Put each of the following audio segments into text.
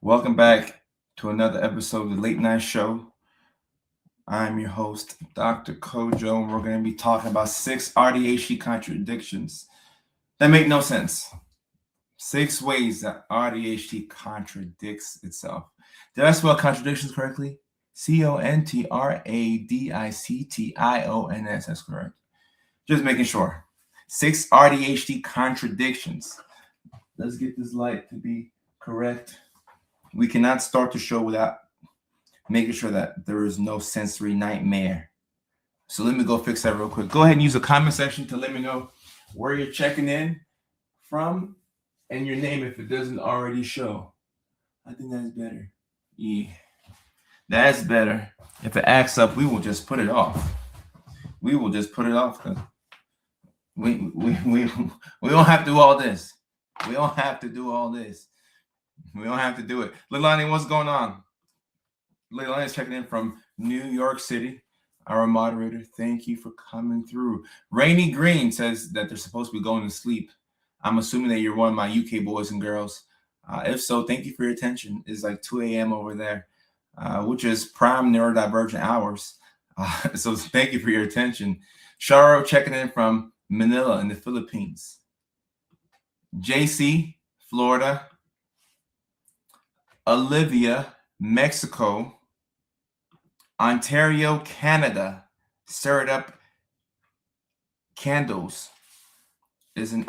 Welcome back to another episode of the Late Night Show. I'm your host, Dr. Kojo, and we're going to be talking about 6 AuDHD contradictions that make no sense. 6 ways that AuDHD contradicts itself. Did I spell contradictions correctly? Contradictions. That's correct. Just making sure. 6 AuDHD contradictions. Let's get this light to be correct. We cannot start the show without making sure that there is no sensory nightmare. So let me go fix that real quick. Go ahead and use the comment section to let me know where you're checking in from and your name if it doesn't already show. I think that's better. Yeah, that's better. If it acts up, we will just put it off. We will just put it off because we don't have to do all this. We don't have to do all this. We don't have to do it. Leilani, what's going on? Leilani is checking in from New York City. Our moderator, thank you for coming through. Rainy Green says that they're supposed to be going to sleep. I'm assuming that you're one of my UK boys and girls. If so, thank you for your attention. It's like 2 a.m. over there, which is prime neurodivergent hours. So thank you for your attention. Sharo checking in from Manila in the Philippines. JC, Florida. Olivia, Mexico. Ontario, Canada. Stirred up candles is in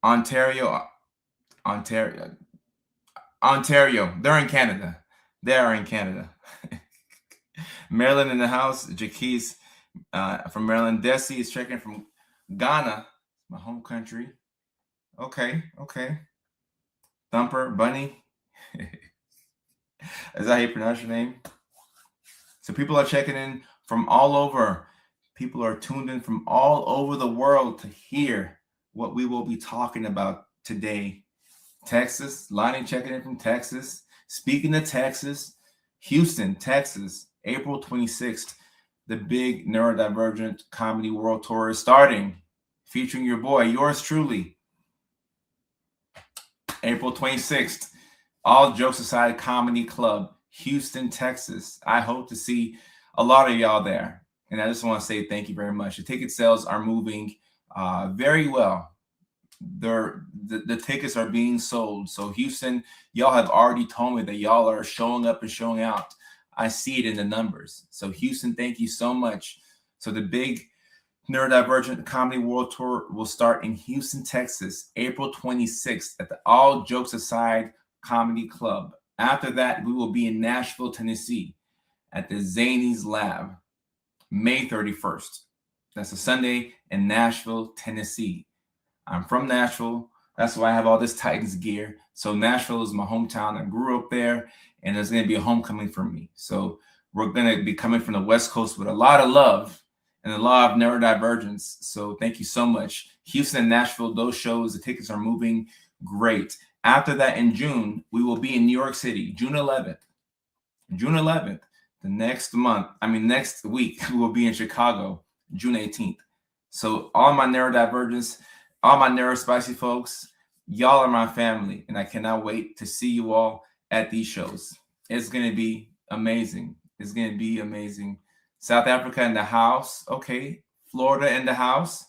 Ontario. They're in Canada. They are in Canada. Maryland in the house. Jaquise from Maryland. Desi is checking from Ghana, my home country. Okay. Thumper, Bunny. Is that how you pronounce your name? So people are checking in from all over. People are tuned in from all over the world to hear what we will be talking about today. Texas, Lonnie checking in from Texas. Speaking of Texas, Houston, Texas, April 26th, the big neurodivergent comedy world tour is starting, featuring your boy, yours truly. April 26th, All Jokes Aside Comedy Club, Houston, Texas. I hope to see a lot of y'all there. And I just want to say thank you very much. The ticket sales are moving very well. The tickets are being sold. So Houston, y'all have already told me that y'all are showing up and showing out. I see it in the numbers. So Houston, thank you so much. So the big Neurodivergent Comedy World Tour will start in Houston, Texas, April 26th at the All Jokes Aside Comedy Club. After that, we will be in Nashville, Tennessee at the Zanies Lab, May 31st. That's a Sunday in Nashville, Tennessee. I'm from Nashville. That's why I have all this Titans gear. So Nashville is my hometown. I grew up there, and there's going to be a homecoming for me. So we're going to be coming from the West Coast with a lot of love and a lot of neurodivergence. So thank you so much. Houston and Nashville, those shows, the tickets are moving great. After that, in June, we will be in New York City, June 11th. Next week, we will be in Chicago, June 18th. So all my neurodivergence, all my neurospicy folks, y'all are my family, and I cannot wait to see you all at these shows. It's going to be amazing. South Africa in the house. Okay. Florida in the house.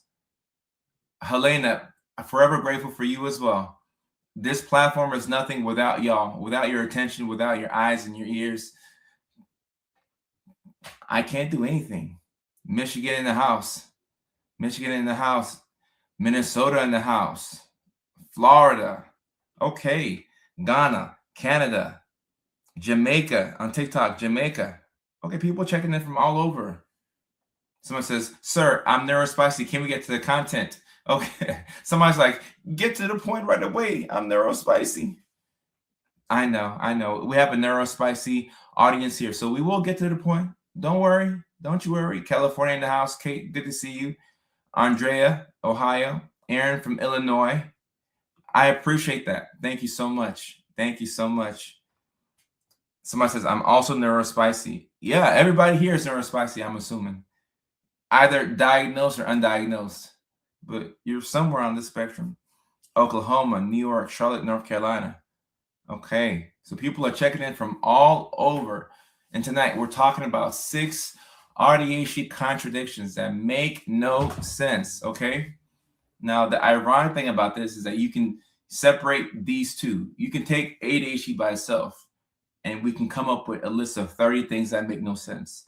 Helena, forever grateful for you as well. This platform is nothing without y'all, without your attention, without your eyes and your ears. I can't do anything. Michigan in the house. Minnesota in the house. Florida. Okay. Ghana, Canada, Jamaica on TikTok, Jamaica. Okay, people checking in from all over. Someone says, sir, I'm neurospicy. Can we get to the content? Okay. Somebody's like, get to the point right away. I'm neurospicy. I know. We have a neurospicy audience here. So we will get to the point. Don't worry. Don't you worry. California in the house. Kate, good to see you. Andrea, Ohio. Aaron from Illinois. I appreciate that. Thank you so much. Somebody says, I'm also neurospicy. Yeah, everybody here is neurospicy, I'm assuming. Either diagnosed or undiagnosed. But you're somewhere on the spectrum. Oklahoma, New York, Charlotte, North Carolina. Okay, so people are checking in from all over. And tonight we're talking about 6 AuDHD contradictions that make no sense. Okay. Now, the ironic thing about this is that you can separate these two. You can take ADHD by itself, and we can come up with a list of 30 things that make no sense.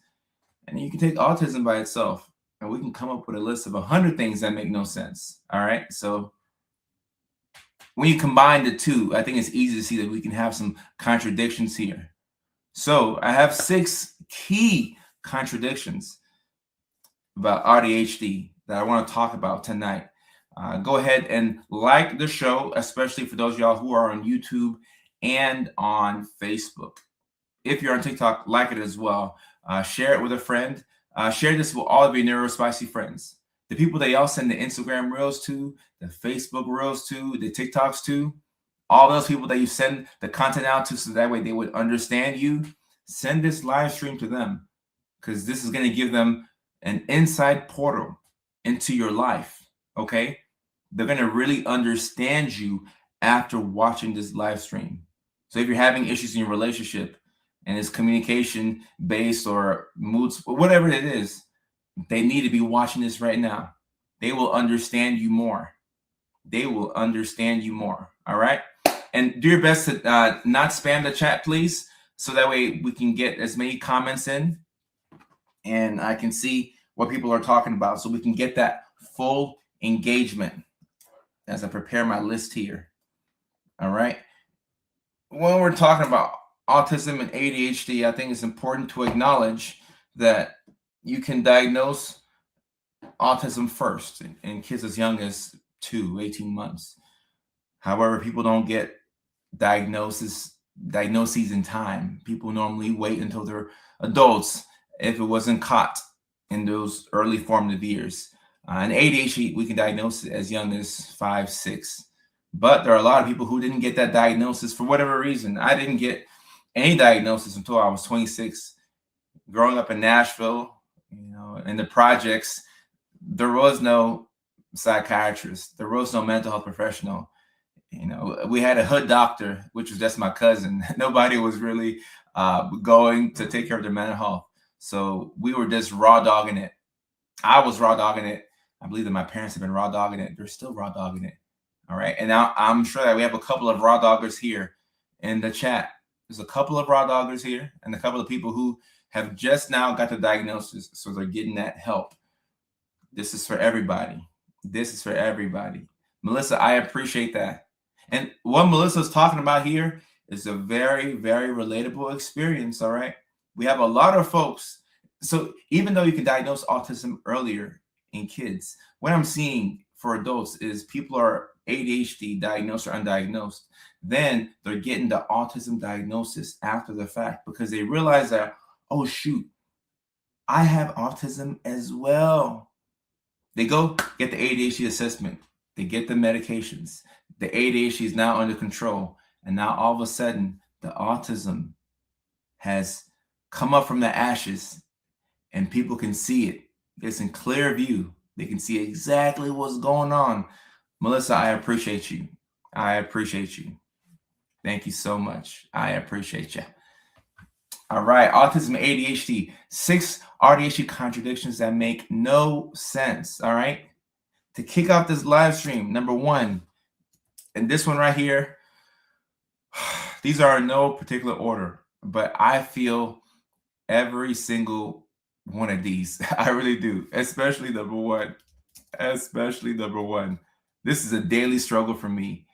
And you can take autism by itself, and we can come up with a list of 100 things that make no sense. All right. So when you combine the two, I think it's easy to see that we can have some contradictions here. So I have 6 key contradictions about AuDHD that I want to talk about tonight. Go ahead and like the show, especially for those of y'all who are on YouTube and on Facebook. If you're on TikTok, like it as well. Share it with a friend. Share this with all of your neurospicy friends. The people that y'all send the Instagram reels to, the Facebook reels to, the TikToks to, all those people that you send the content out to so that way they would understand you, send this live stream to them, because this is going to give them an inside portal into your life, okay? They're going to really understand you after watching this live stream. So if you're having issues in your relationship and it's communication based or moods, whatever it is, they need to be watching this right now. They will understand you more. They will understand you more. All right. And do your best to not spam the chat, please. So that way we can get as many comments in and I can see what people are talking about. So we can get that full engagement as I prepare my list here. All right. When we're talking about autism and ADHD, I think it's important to acknowledge that you can diagnose autism first in kids as young as 18 months. However, people don't get diagnoses in time. People normally wait until they're adults if it wasn't caught in those early formative years. And ADHD, we can diagnose it as young as 5, 6. But there are a lot of people who didn't get that diagnosis for whatever reason. I didn't get any diagnosis until I was 26. Growing up in Nashville, in the projects, there was no psychiatrist. There was no mental health professional. We had a hood doctor, which was just my cousin. Nobody was really going to take care of their mental health. So we were just raw dogging it. I was raw dogging it. I believe that my parents have been raw dogging it. They're still raw dogging it. All right. And now I'm sure that we have a couple of raw doggers here in the chat. There's a couple of raw doggers here and a couple of people who have just now got the diagnosis. So they're getting that help. This is for everybody. This is for everybody. Melissa, I appreciate that. And what Melissa's talking about here is a very, very relatable experience. All right. We have a lot of folks. So even though you can diagnose autism earlier in kids, what I'm seeing for adults is people are ADHD diagnosed or undiagnosed. Then they're getting the autism diagnosis after the fact because they realize that, oh, shoot, I have autism as well. They go get the ADHD assessment. They get the medications. The ADHD is now under control. And now all of a sudden, the autism has come up from the ashes and people can see it. It's in clear view. They can see exactly what's going on. Melissa, I appreciate you. I appreciate you. Thank you so much. I appreciate you. All right, autism, ADHD, 6 AuDHD contradictions that make no sense. All right, to kick off this live stream, number 1, and this one right here, these are in no particular order, but I feel every single one of these. I really do, especially number 1. Especially number 1. This is a daily struggle for me,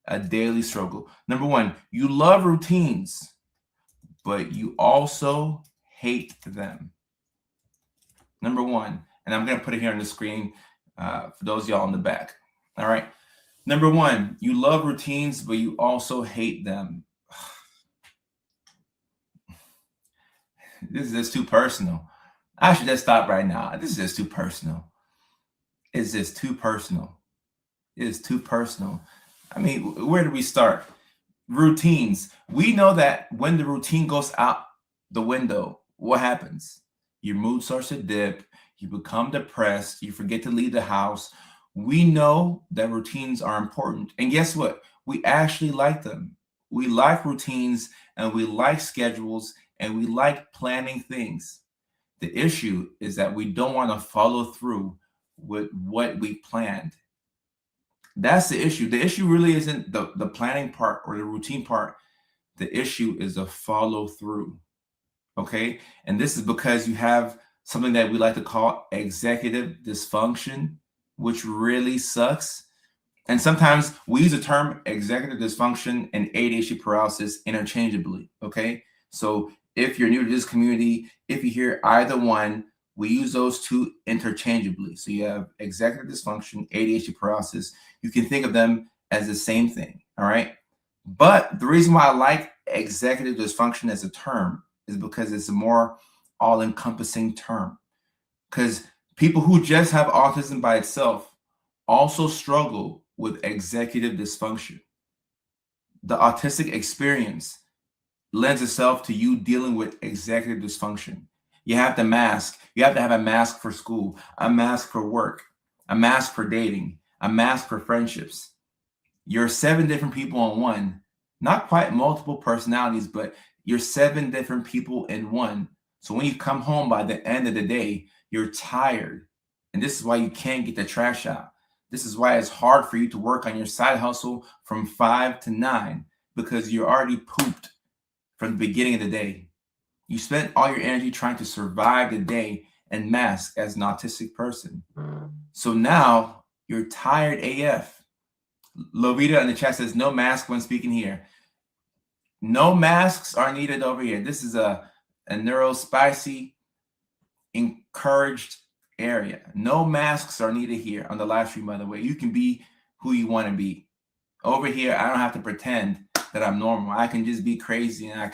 a daily struggle. Number 1, you love routines, but you also hate them. Number 1, and I'm going to put it here on the screen for those of y'all in the back. All right. Number 1, you love routines, but you also hate them. This is just too personal. I should just stop right now. This is just too personal. It's just too personal. It is too personal. I mean, where do we start? Routines. We know that when the routine goes out the window, what happens? Your mood starts to dip. You become depressed. You forget to leave the house. We know that routines are important. And guess what? We actually like them. We like routines and we like schedules and we like planning things. The issue is that we don't want to follow through with what we planned. That's the issue. The issue really isn't the planning part or the routine part. The issue is the follow through. Okay. And this is because you have something that we like to call executive dysfunction, which really sucks. And sometimes we use the term executive dysfunction and ADHD paralysis interchangeably. Okay. So if you're new to this community, if you hear either one, we use those two interchangeably. So you have executive dysfunction, ADHD paralysis. You can think of them as the same thing. All right. But the reason why I like executive dysfunction as a term is because it's a more all encompassing term. Because people who just have autism by itself also struggle with executive dysfunction. The autistic experience lends itself to you dealing with executive dysfunction. You have to mask. You have to have a mask for school, a mask for work, a mask for dating, a mask for friendships. You're 7 different people in one, not quite multiple personalities, but you're 7 different people in one. So when you come home by the end of the day, you're tired. And this is why you can't get the trash out. This is why it's hard for you to work on your side hustle from 5 to 9, because you're already pooped from the beginning of the day. You spent all your energy trying to survive the day and mask as an autistic person. So now you're tired AF. Lovita in the chat says, no mask when speaking here. No masks are needed over here. This is a neurospicy, encouraged area. No masks are needed here on the live stream, by the way. You can be who you want to be. Over here, I don't have to pretend that I'm normal. I can just be crazy and I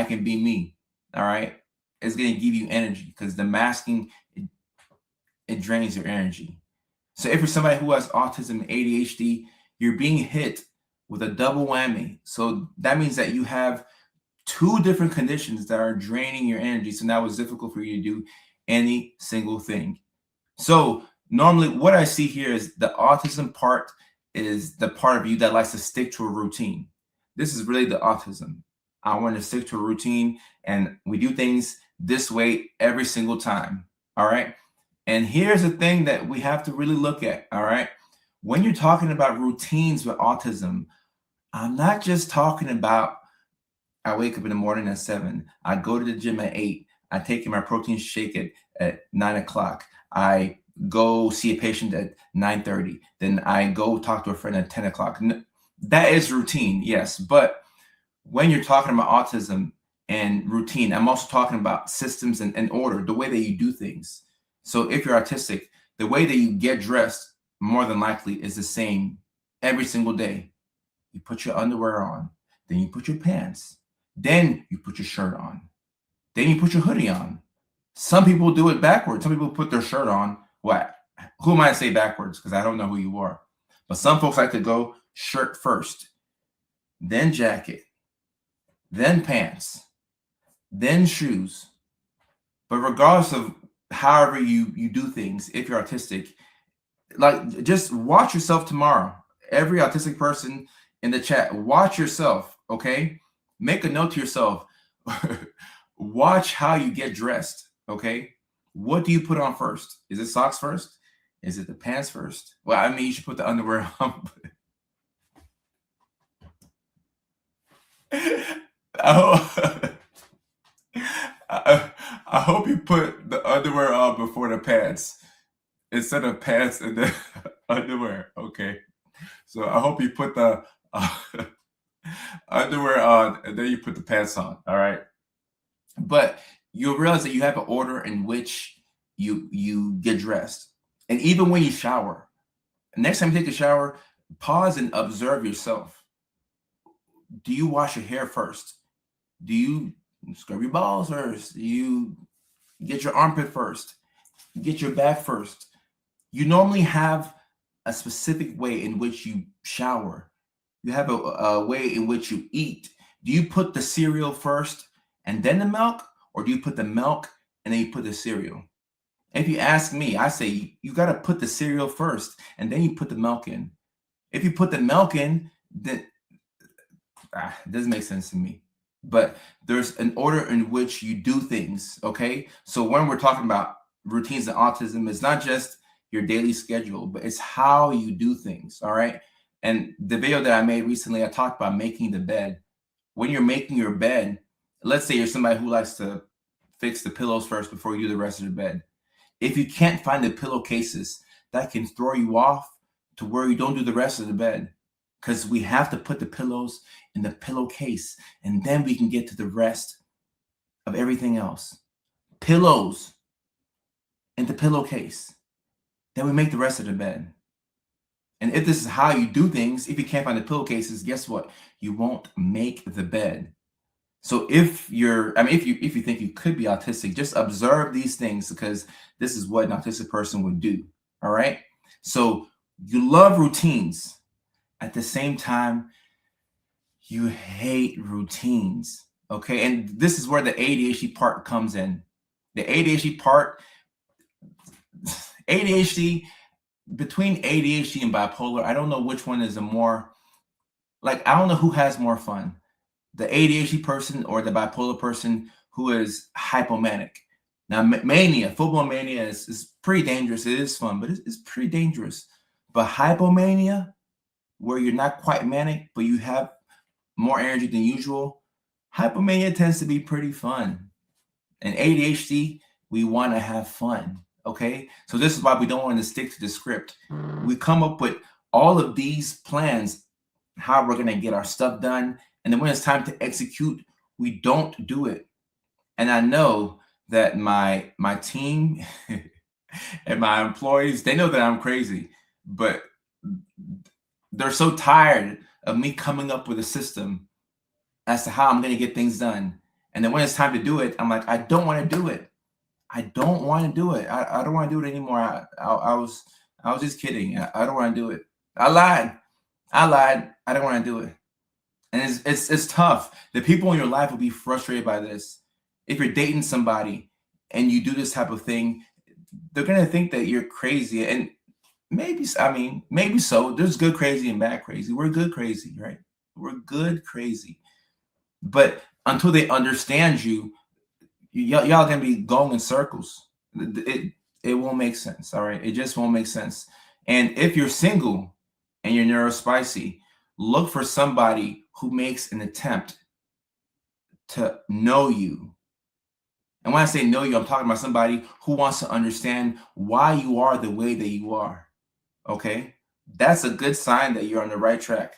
can be me. All right. It's going to give you energy because the masking, it drains your energy. So if you're somebody who has autism and ADHD, you're being hit with a double whammy. So that means that you have 2 different conditions that are draining your energy. So now it's difficult for you to do any single thing. So normally what I see here is the autism part is the part of you that likes to stick to a routine. This is really the autism. I want to stick to a routine and we do things this way every single time. All right. And here's the thing that we have to really look at. All right. When you're talking about routines with autism, I'm not just talking about I wake up in the morning at 7. I go to the gym at 8. I take my protein shake at 9 o'clock. I go see a patient at 9:30. Then I go talk to a friend at 10 o'clock. That is routine, yes. But when you're talking about autism and routine, I'm also talking about systems and order, the way that you do things. So if you're autistic, the way that you get dressed more than likely is the same every single day. You put your underwear on, then you put your pants, then you put your shirt on, then you put your hoodie on. Some people do it backwards. Some people put their shirt on. What? Who am I to say backwards? Because I don't know who you are. But some folks like to go shirt first, then jacket, then pants, then shoes. But regardless of however you do things, if you're autistic, like just watch yourself tomorrow. Every autistic person in the chat, watch yourself, okay? Make a note to yourself. Watch how you get dressed, okay? What do you put on first? Is it socks first? Is it the pants first? Well, I mean, you should put the underwear on. I hope you put the underwear on before the pants instead of pants and the underwear. Okay. So I hope you put the underwear on and then you put the pants on. All right. But you'll realize that you have an order in which you get dressed. And even when you shower, next time you take a shower, pause and observe yourself. Do you wash your hair first? Do you scrub your balls first? Do you get your armpit first? Get your back first? You normally have a specific way in which you shower. You have a way in which you eat. Do you put the cereal first and then the milk? Or do you put the milk and then you put the cereal? If you ask me, I say you got to put the cereal first and then you put the milk in. If you put the milk in, then it doesn't make sense to me. But there's an order in which you do things. Okay. So when we're talking about routines and autism, it's not just your daily schedule, but it's how you do things. All right. And the video that I made recently, I talked about making the bed. When you're making your bed, let's say you're somebody who likes to fix the pillows first before you do the rest of the bed. If you can't find the pillowcases, that can throw you off to where you don't do the rest of the bed, because we have to put the pillows in the pillowcase, and then we can get to the rest of everything else. Pillows in the pillowcase. Then we make the rest of the bed. And if this is how you do things, if you can't find the pillowcases, guess what? You won't make the bed. So if you think you could be autistic, just observe these things, because this is what an autistic person would do. All right. So you love routines. At the same time, you hate routines. Okay. And this is where the ADHD part comes in. The ADHD part, between ADHD and bipolar, I don't know which one is I don't know who has more fun, the ADHD person or the bipolar person who is hypomanic. Now, mania, full-blown mania is pretty dangerous. It is fun, but it's pretty dangerous. But hypomania, where you're not quite manic, but you have more energy than usual, hypomania tends to be pretty fun. And ADHD, we want to have fun. Okay, so this is why we don't want to stick to the script. We come up with all of these plans, how we're going to get our stuff done. And then when it's time to execute, we don't do it. And I know that my team and my employees, they know that I'm crazy, but they're so tired of me coming up with a system as to how I'm going to get things done. And then when it's time to do it, I'm like, I don't want to do it. I don't want to do it. I don't want to do it anymore. I was just kidding. I don't want to do it. I lied. I don't want to do it. And it's tough. The people in your life will be frustrated by this. If you're dating somebody and you do this type of thing, they're gonna think that you're crazy. And maybe so. There's good crazy and bad crazy. We're good crazy, right? We're good crazy. But until they understand you, y'all gonna be going in circles. It won't make sense. All right, it just won't make sense. And if you're single and you're neurospicy, look for somebody who makes an attempt to know you. And when I say know you, I'm talking about somebody who wants to understand why you are the way that you are. Okay, that's a good sign that you're on the right track.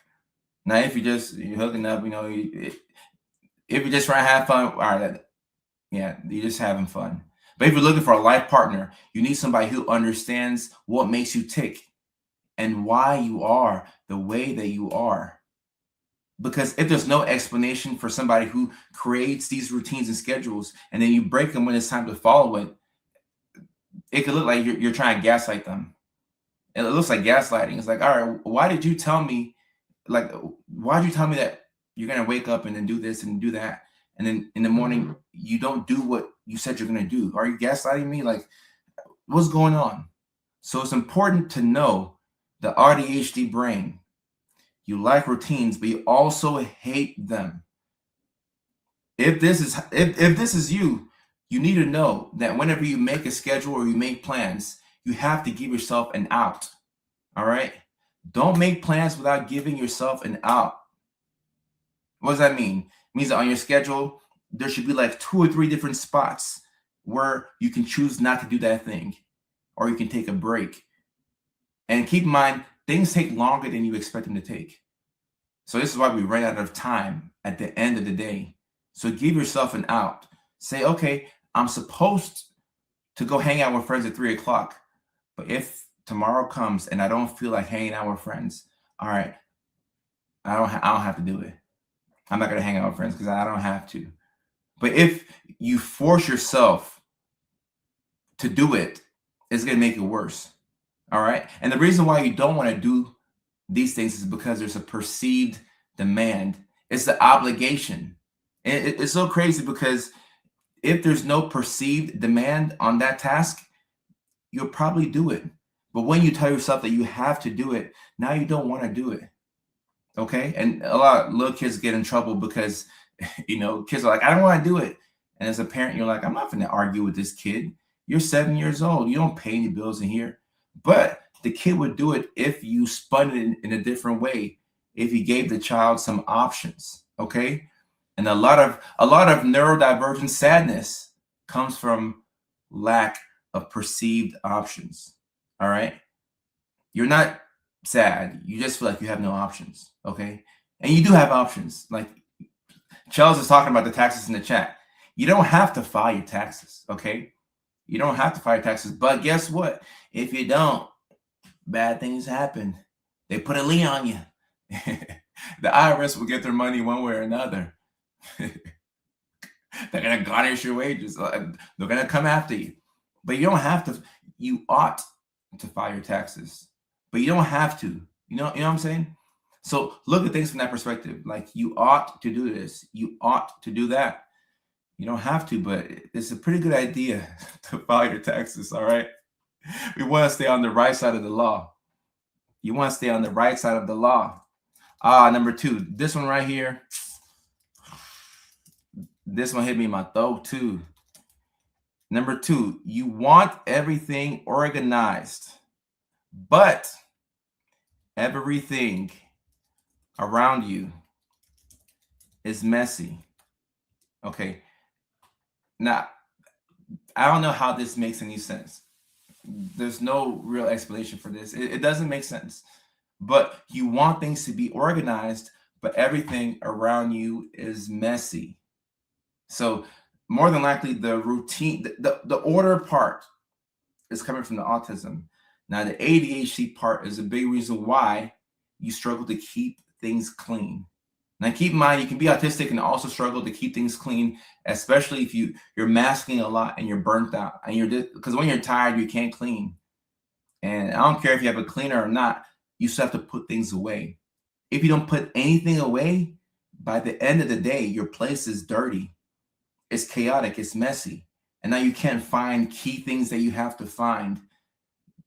Now, if you're hooking up, if you're just trying to have fun, all right, yeah, you're just having fun. But if you're looking for a life partner, you need somebody who understands what makes you tick and why you are the way that you are. Because if there's no explanation for somebody who creates these routines and schedules, and then you break them when it's time to follow it, it could look like you're trying to gaslight them. And it looks like gaslighting. It's like, all right, why did you tell me that you're going to wake up and then do this and do that, and then in the morning you don't do what you said you're going to do? Are you gaslighting me? Like, what's going on? So it's important to know the AuDHD brain. You like routines, but you also hate them. If this is you, you need to know that whenever you make a schedule or you make plans, you have to give yourself an out. All right? Don't make plans without giving yourself an out. What does that mean? It means that on your schedule, there should be like 2 or 3 different spots where you can choose not to do that thing, or you can take a break. And keep in mind, things take longer than you expect them to take. So this is why we run out of time at the end of the day. So give yourself an out. Say, okay, I'm supposed to go hang out with friends at 3 o'clock. But if tomorrow comes and I don't feel like hanging out with friends, all right, I don't have to do it. I'm not going to hang out with friends because I don't have to. But if you force yourself to do it, it's going to make it worse. All right. And the reason why you don't want to do these things is because there's a perceived demand. It's the obligation. And it's so crazy because if there's no perceived demand on that task, you'll probably do it. But when you tell yourself that you have to do it, now you don't want to do it. Okay. And a lot of little kids get in trouble because, kids are like, I don't want to do it. And as a parent, you're like, I'm not going to argue with this kid. You're 7 years old. You don't pay any bills in here. But the kid would do it if you spun it in a different way, if you gave the child some options. Okay. And a lot of neurodivergent sadness comes from lack of perceived options. All right. You're not sad. You just feel like you have no options. Okay. And you do have options. Like Charles is talking about the taxes in the chat. You don't have to file your taxes. Okay. You don't have to file your taxes. But guess what? If you don't, bad things happen. They put a lien on you. The IRS will get their money one way or another. They're going to garnish your wages. They're going to come after you. But you don't have to. You ought to file your taxes. But you don't have to. You know what I'm saying? So look at things from that perspective. Like, you ought to do this. You ought to do that. You don't have to, but it's a pretty good idea to file your taxes, all right? We want to stay on the right side of the law. You want to stay on the right side of the law. Number 2, this one right here. This one hit me in my throat too. Number 2, you want everything organized, but everything around you is messy. Okay. Now, I don't know how this makes any sense. There's no real explanation for this. It doesn't make sense. But you want things to be organized, but everything around you is messy. So more than likely, the routine, the order part is coming from the autism. Now, the ADHD part is a big reason why you struggle to keep things clean. Now, keep in mind, you can be autistic and also struggle to keep things clean, especially if you're masking a lot and you're burnt out. And because when you're tired, you can't clean. And I don't care if you have a cleaner or not, you still have to put things away. If you don't put anything away, by the end of the day, your place is dirty. It's chaotic. It's messy. And now you can't find key things that you have to find.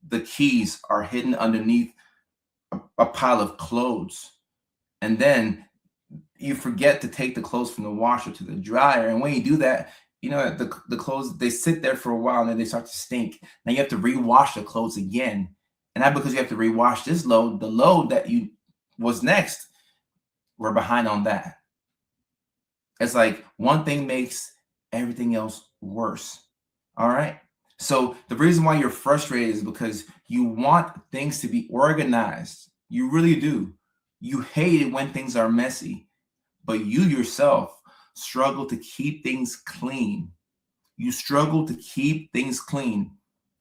The keys are hidden underneath a pile of clothes. And then you forget to take the clothes from the washer to the dryer. And when you do that, the clothes, they sit there for a while and then they start to stink. Now you have to rewash the clothes again. And not because you have to rewash this load, the load that was next, we're behind on that. It's like one thing makes everything else worse. All right. So the reason why you're frustrated is because you want things to be organized. You really do. You hate it when things are messy, but you yourself struggle to keep things clean. You struggle to keep things clean.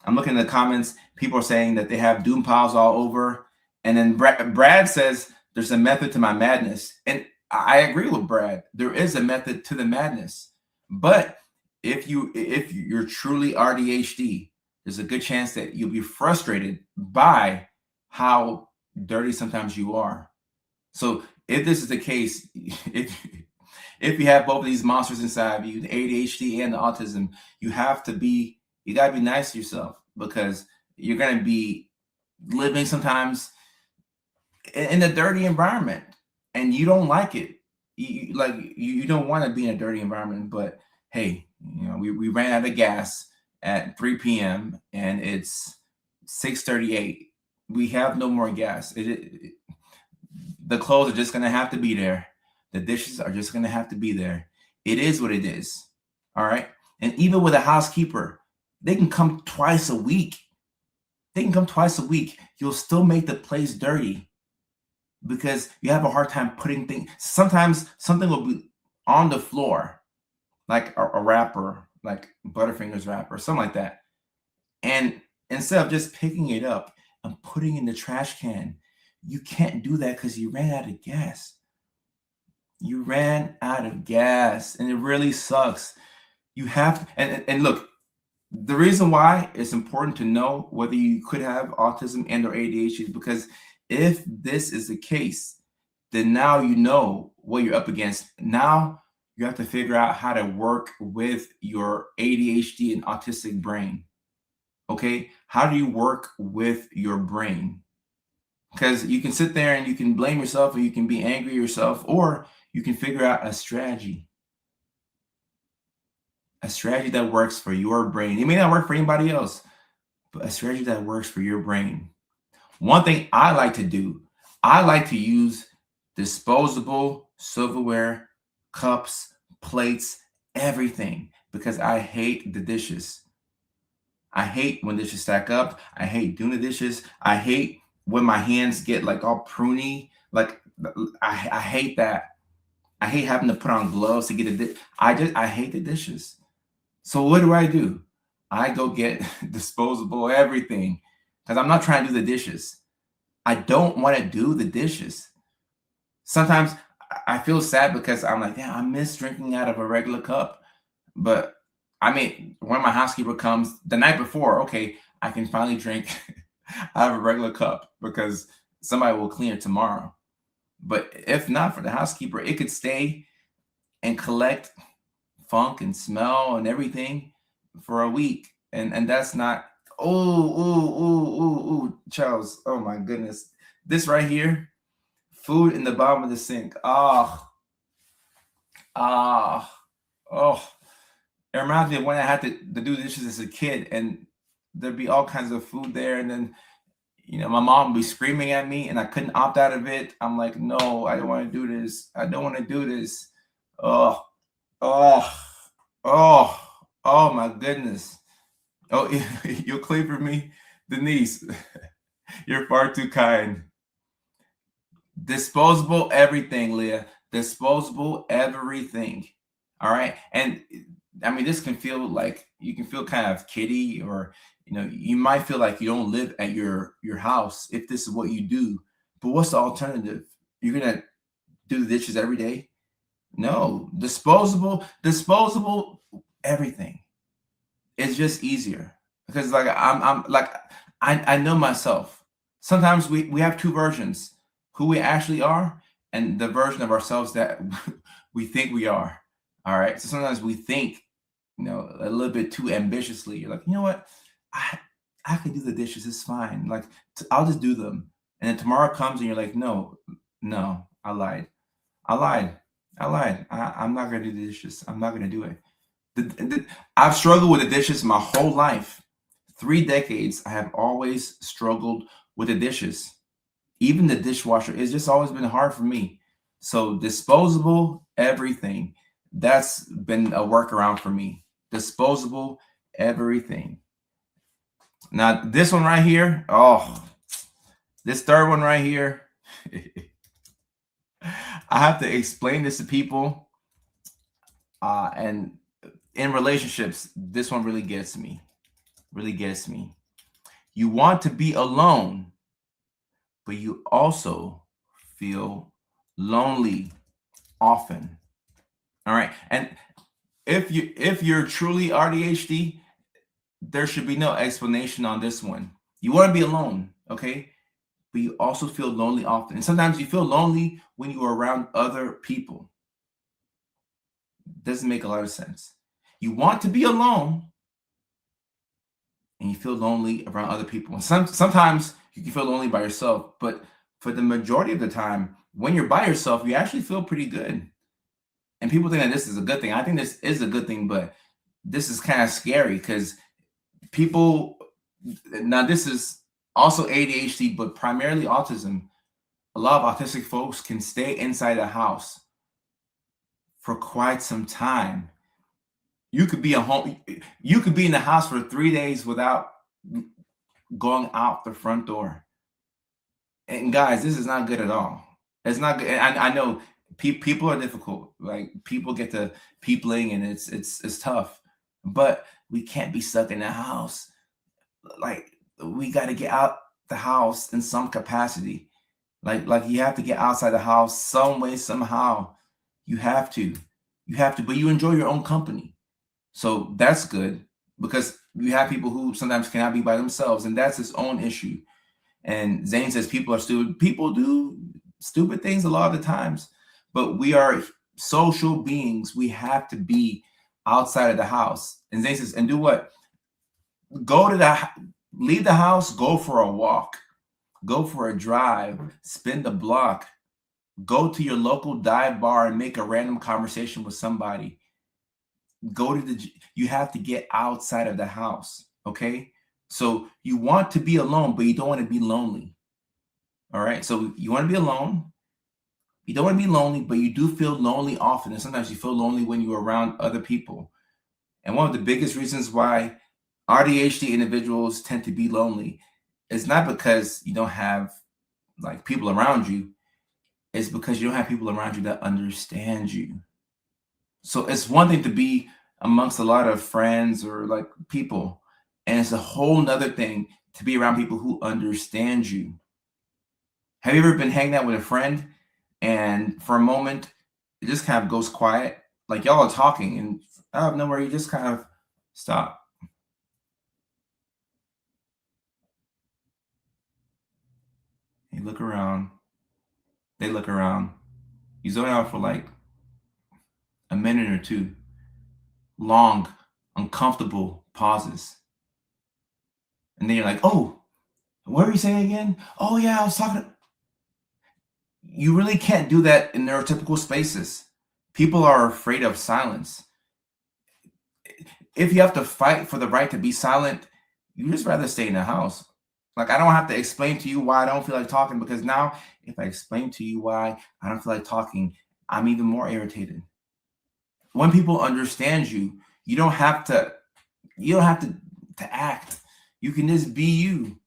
I'm looking at the comments. People are saying that they have doom piles all over. And then Brad says there's a method to my madness. And I agree with Brad. There is a method to the madness. But if you're truly AuDHD, there's a good chance that you'll be frustrated by how dirty sometimes you are. So if this is the case, if you have both of these monsters inside of you, the ADHD and the autism, you gotta be nice to yourself, because you're gonna be living sometimes in a dirty environment and you don't like it. You don't want to be in a dirty environment, but hey, we ran out of gas at 3 p.m. and it's 6:38. We have no more gas. The clothes are just going to have to be there. The dishes are just going to have to be there. It is what it is. All right. And even with a housekeeper, they can come twice a week. You'll still make the place dirty because you have a hard time putting things. Sometimes something will be on the floor, like a wrapper, like Butterfingers wrapper, something like that. And instead of just picking it up and putting it in the trash can, you can't do that because you ran out of gas. You ran out of gas, and it really sucks. You have to, and look, the reason why it's important to know whether you could have autism and or ADHD is because if this is the case, then now you know what you're up against. Now you have to figure out how to work with your ADHD and autistic brain. Okay? How do you work with your brain? because you can sit there and you can blame yourself, or you can be angry at yourself, or you can figure out a strategy that works for your brain. It may not work for anybody else, but a strategy that works for your brain. One thing I like to do, I like to use disposable silverware, cups, plates, everything, because I hate the dishes. I hate when dishes stack up. I hate doing the dishes. I hate when my hands get like all pruny. Like I hate that. I hate having to put on gloves to get a dish. I hate the dishes. So what do? I go get disposable everything, because I'm not trying to do the dishes. I don't want to do the dishes. Sometimes I feel sad because I'm like, yeah, I miss drinking out of a regular cup. But I mean, when my housekeeper comes the night before, okay, I can finally drink out of a regular cup because somebody will clean it tomorrow. But if not for the housekeeper, it could stay and collect funk and smell and everything for a week. And that's not, Charles, oh my goodness. This right here, food in the bottom of the sink. Ah, oh. It reminds me of when I had to do dishes as a kid, and there'd be all kinds of food there, and then my mom would be screaming at me, and I couldn't opt out of it. I'm like, no, I don't want to do this. I don't want to do this. Oh, oh, oh my goodness. Oh, you'll clean for me, Denise. You're far too kind. Disposable everything, Leah. Disposable everything. All right. And I mean, this can feel like you can feel kind of kiddie, or you might feel like you don't live at your house if this is what you do. But what's the alternative? You're gonna do the dishes every day? No. Disposable everything. It's just easier, because like I'm like I know myself. Sometimes we have two versions: who we actually are, and the version of ourselves that we think we are. All right. So sometimes we think, a little bit too ambitiously. You're like, you know what? I can do the dishes. It's fine. Like, I'll just do them. And then tomorrow comes and you're like, no, no, I lied. I lied. I lied. I'm not going to do the dishes. I'm not going to do it. I've struggled with the dishes my whole life. 3 decades, I have always struggled with the dishes. Even the dishwasher, it's just always been hard for me. So disposable everything. That's been a workaround for me. Disposable everything. Now, this one right here, this third one right here, I have to explain this to people. And in relationships, this one really gets me. Really gets me. You want to be alone, but you also feel lonely often. All right. And if you're truly AuDHD, there should be no explanation on this one. You want to be alone, okay? But you also feel lonely often. And sometimes you feel lonely when you are around other people. Doesn't make a lot of sense. You want to be alone and you feel lonely around other people. And sometimes you can feel lonely by yourself, but for the majority of the time, when you're by yourself, you actually feel pretty good. And people think that this is a good thing. I think this is a good thing, but this is kind of scary because people, now this is also ADHD, but primarily autism. A lot of autistic folks can stay inside the house for quite some time. You could be in the house for 3 days without going out the front door. And guys, this is not good at all. It's not good. And I know people are difficult. Like, people get to peopling, and it's tough. But we can't be stuck in the house. Like, we got to get out the house in some capacity. Like you have to get outside the house some way, somehow. You have to, but you enjoy your own company. So that's good, because you have people who sometimes cannot be by themselves, and that's his own issue. And Zane says people are stupid. People do stupid things a lot of the times, but we are social beings. We have to be outside of the house. And Zane says, and do what? Leave the house, go for a walk. Go for a drive, spin the block, go to your local dive bar and make a random conversation with somebody. Go to you have to get outside of the house. Okay. So you want to be alone, but you don't want to be lonely. All right. So you want to be alone. You don't want to be lonely, but you do feel lonely often. And sometimes you feel lonely when you're around other people. And one of the biggest reasons why AuDHD individuals tend to be lonely is not because you don't have like people around you. It's because you don't have people around you that understand you. So it's one thing to be amongst a lot of friends or like people, and it's a whole nother thing to be around people who understand you. Have you ever been hanging out with a friend and for a moment it just kind of goes quiet? Like y'all are talking and out of nowhere you just kind of stop. You look around, they look around. You zone out for like a minute or two, long, uncomfortable pauses. And then you're like, oh, what were you saying again? Oh, yeah, I was talking. You really can't do that in neurotypical spaces. People are afraid of silence. If you have to fight for the right to be silent, you just rather stay in the house. Like, I don't have to explain to you why I don't feel like talking, because now if I explain to you why I don't feel like talking, I'm even more irritated. When people understand you, you don't have to act. You can just be you.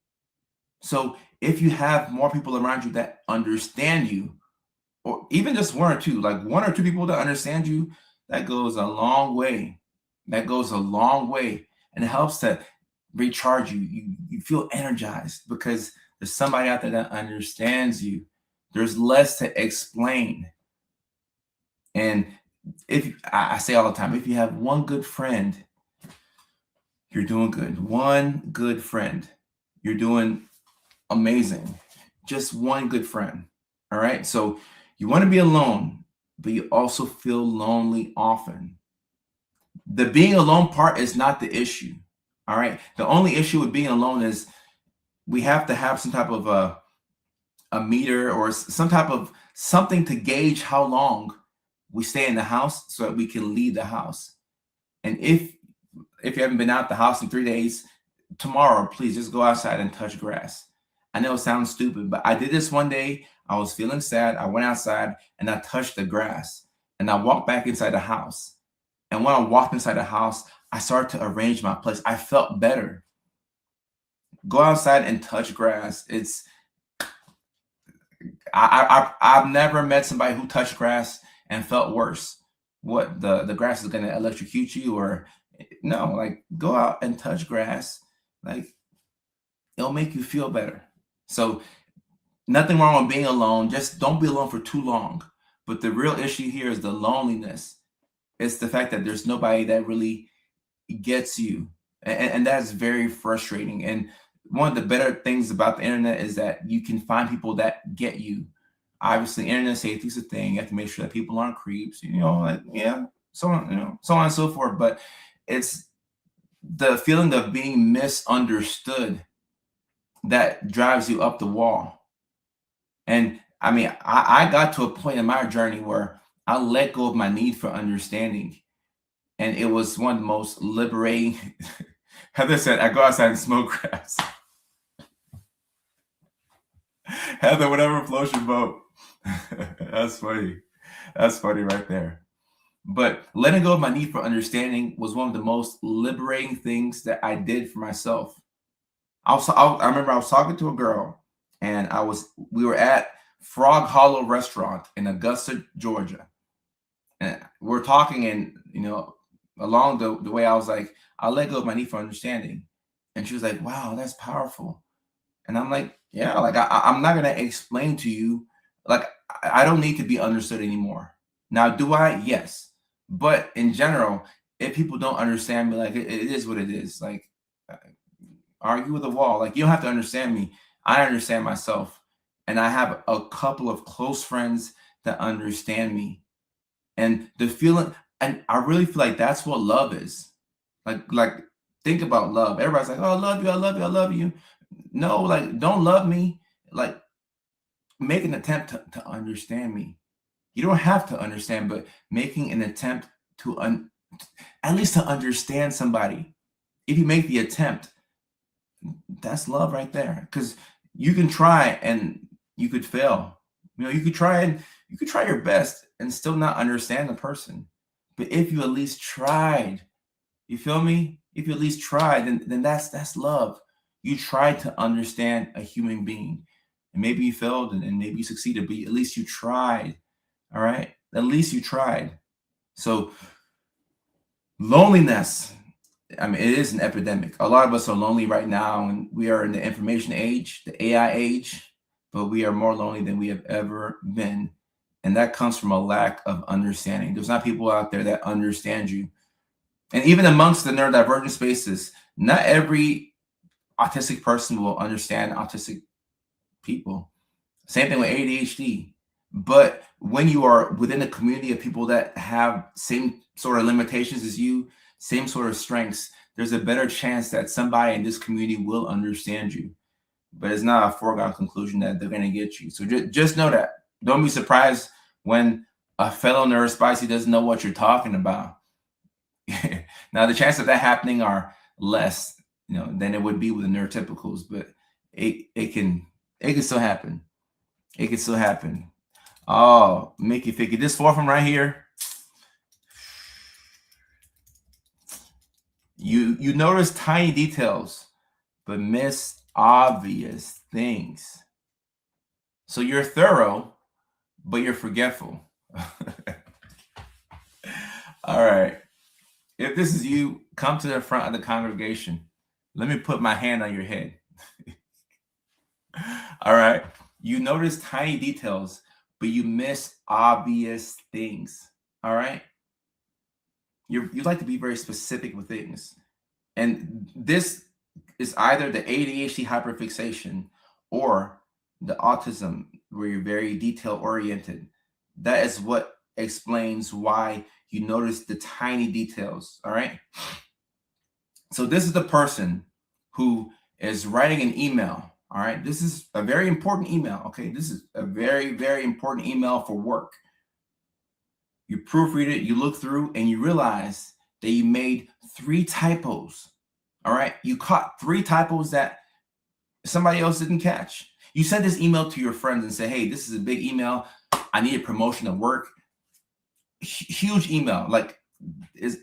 So if you have more people around you that understand you, or even just one or two, like one or two people that understand you, that goes a long way. That goes a long way, and it helps to recharge you. You feel energized because there's somebody out there that understands you. There's less to explain. And if I say all the time, if you have one good friend, you're doing good. One good friend, you're doing amazing. Just one good friend. All right. So you want to be alone, but you also feel lonely often. The being alone part is not the issue. All right. The only issue with being alone is we have to have some type of a meter or some type of something to gauge how long we stay in the house so that we can leave the house. And if you haven't been out the house in 3 days, tomorrow, please just go outside and touch grass. I know it sounds stupid, but I did this one day. I was feeling sad. I went outside and I touched the grass and I walked back inside the house. And when I walked inside the house, I started to arrange my place. I felt better. Go outside and touch grass. I've never met somebody who touched grass and felt worse. What, the grass is going to electrocute you? Or no, like go out and touch grass. Like it'll make you feel better. So nothing wrong with being alone. Just don't be alone for too long. But the real issue here is the loneliness. It's the fact that there's nobody that really gets you. And that's very frustrating. And one of the better things about the internet is that you can find people that get you. Obviously, internet safety is a thing. You have to make sure that people aren't creeps, like, yeah, so on, so on and so forth. But it's the feeling of being misunderstood that drives you up the wall. And I mean, I got to a point in my journey where I let go of my need for understanding. And it was one of the most liberating. Heather said, I go outside and smoke grass. Heather, whatever floats your boat. That's funny. That's funny right there. But letting go of my need for understanding was one of the most liberating things that I did for myself. I remember I was talking to a girl, and we were at Frog Hollow Restaurant in Augusta, Georgia. And we're talking, and along the way, I was like, I'll let go of my need for understanding. And she was like, wow, that's powerful. And I'm like, yeah, like I'm not gonna explain to you, like I don't need to be understood anymore. Now, do I? Yes. But in general, if people don't understand me, like it is what it is. Like argue with a wall. Like you don't have to understand me. I understand myself. And I have a couple of close friends that understand me. And the feeling, and I really feel like that's what love is. Like think about love. Everybody's like, oh, I love you, I love you, I love you. No, like don't love me. like make an attempt to understand me. You don't have to understand, but making an attempt to at least to understand somebody. If you make the attempt, that's love right there. Because you can try and you could fail. You could try and you could try your best and still not understand the person. But if you at least tried, you feel me? If you at least tried, then that's love. You tried to understand a human being. And maybe you failed and maybe you succeeded, but at least you tried. All right. At least you tried. So loneliness, I mean, it is an epidemic. A lot of us are lonely right now, and we are in the information age, the AI age, but we are more lonely than we have ever been. And that comes from a lack of understanding. There's not people out there that understand you. And even amongst the neurodivergent spaces, not every autistic person will understand autistic people. Same thing with ADHD. But when you are within a community of people that have same sort of limitations as you, same sort of strengths, there's a better chance that somebody in this community will understand you. But it's not a foregone conclusion that they're going to get you. So just know that. Don't be surprised when a fellow neurospicy doesn't know what you're talking about. Now, the chances of that happening are less, than it would be with the neurotypicals, but it can still happen. It can still happen. Oh, Mickey Ficky, this fourth one right here. You notice tiny details, but miss obvious things. So you're thorough, but you're forgetful. All right. If this is you, come to the front of the congregation. Let me put my hand on your head. All right. You notice tiny details, but you miss obvious things. All right. You like to be very specific with things. And this is either the ADHD hyperfixation or the autism where you're very detail oriented. That is what explains why you notice the tiny details. All right. So this is the person who is writing an email. All right. This is a very important email. Okay. This is a very, very important email for work. You proofread it, you look through, and you realize that you made 3 typos. All right. You caught 3 typos that somebody else didn't catch. You sent this email to your friends and say, hey, this is a big email. I need a promotion at work. Huge email. Like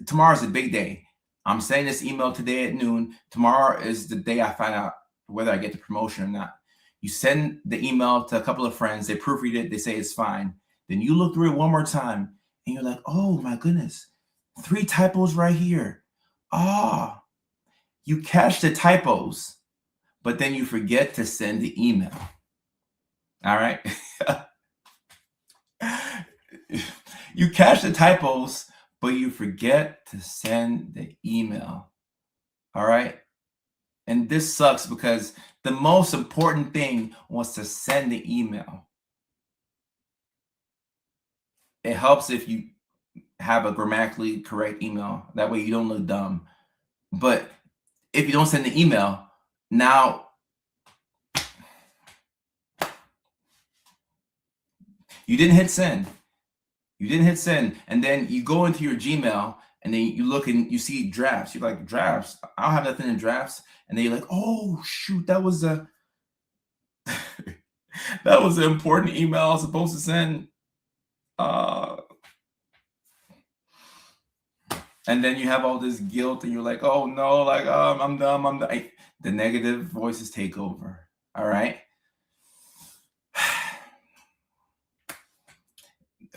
tomorrow's a big day. I'm sending this email today at noon. Tomorrow is the day I find out whether I get the promotion or not. You send the email to a couple of friends. They proofread it. They say it's fine. Then you look through it one more time and you're like, oh my goodness, 3 typos right here. You catch the typos, but then you forget to send the email. All right. You catch the typos, but you forget to send the email. All right. And this sucks because the most important thing was to send the email. It helps if you have a grammatically correct email. That way you don't look dumb. But if you don't send the email, now you didn't hit send. You didn't hit send. And then you go into your Gmail and then you look and you see drafts. You're like, drafts? I don't have nothing in drafts. And then you're like, oh shoot, that was that was an important email I was supposed to send. And then you have all this guilt and you're like, oh no, like I'm dumb. The negative voices take over. All right.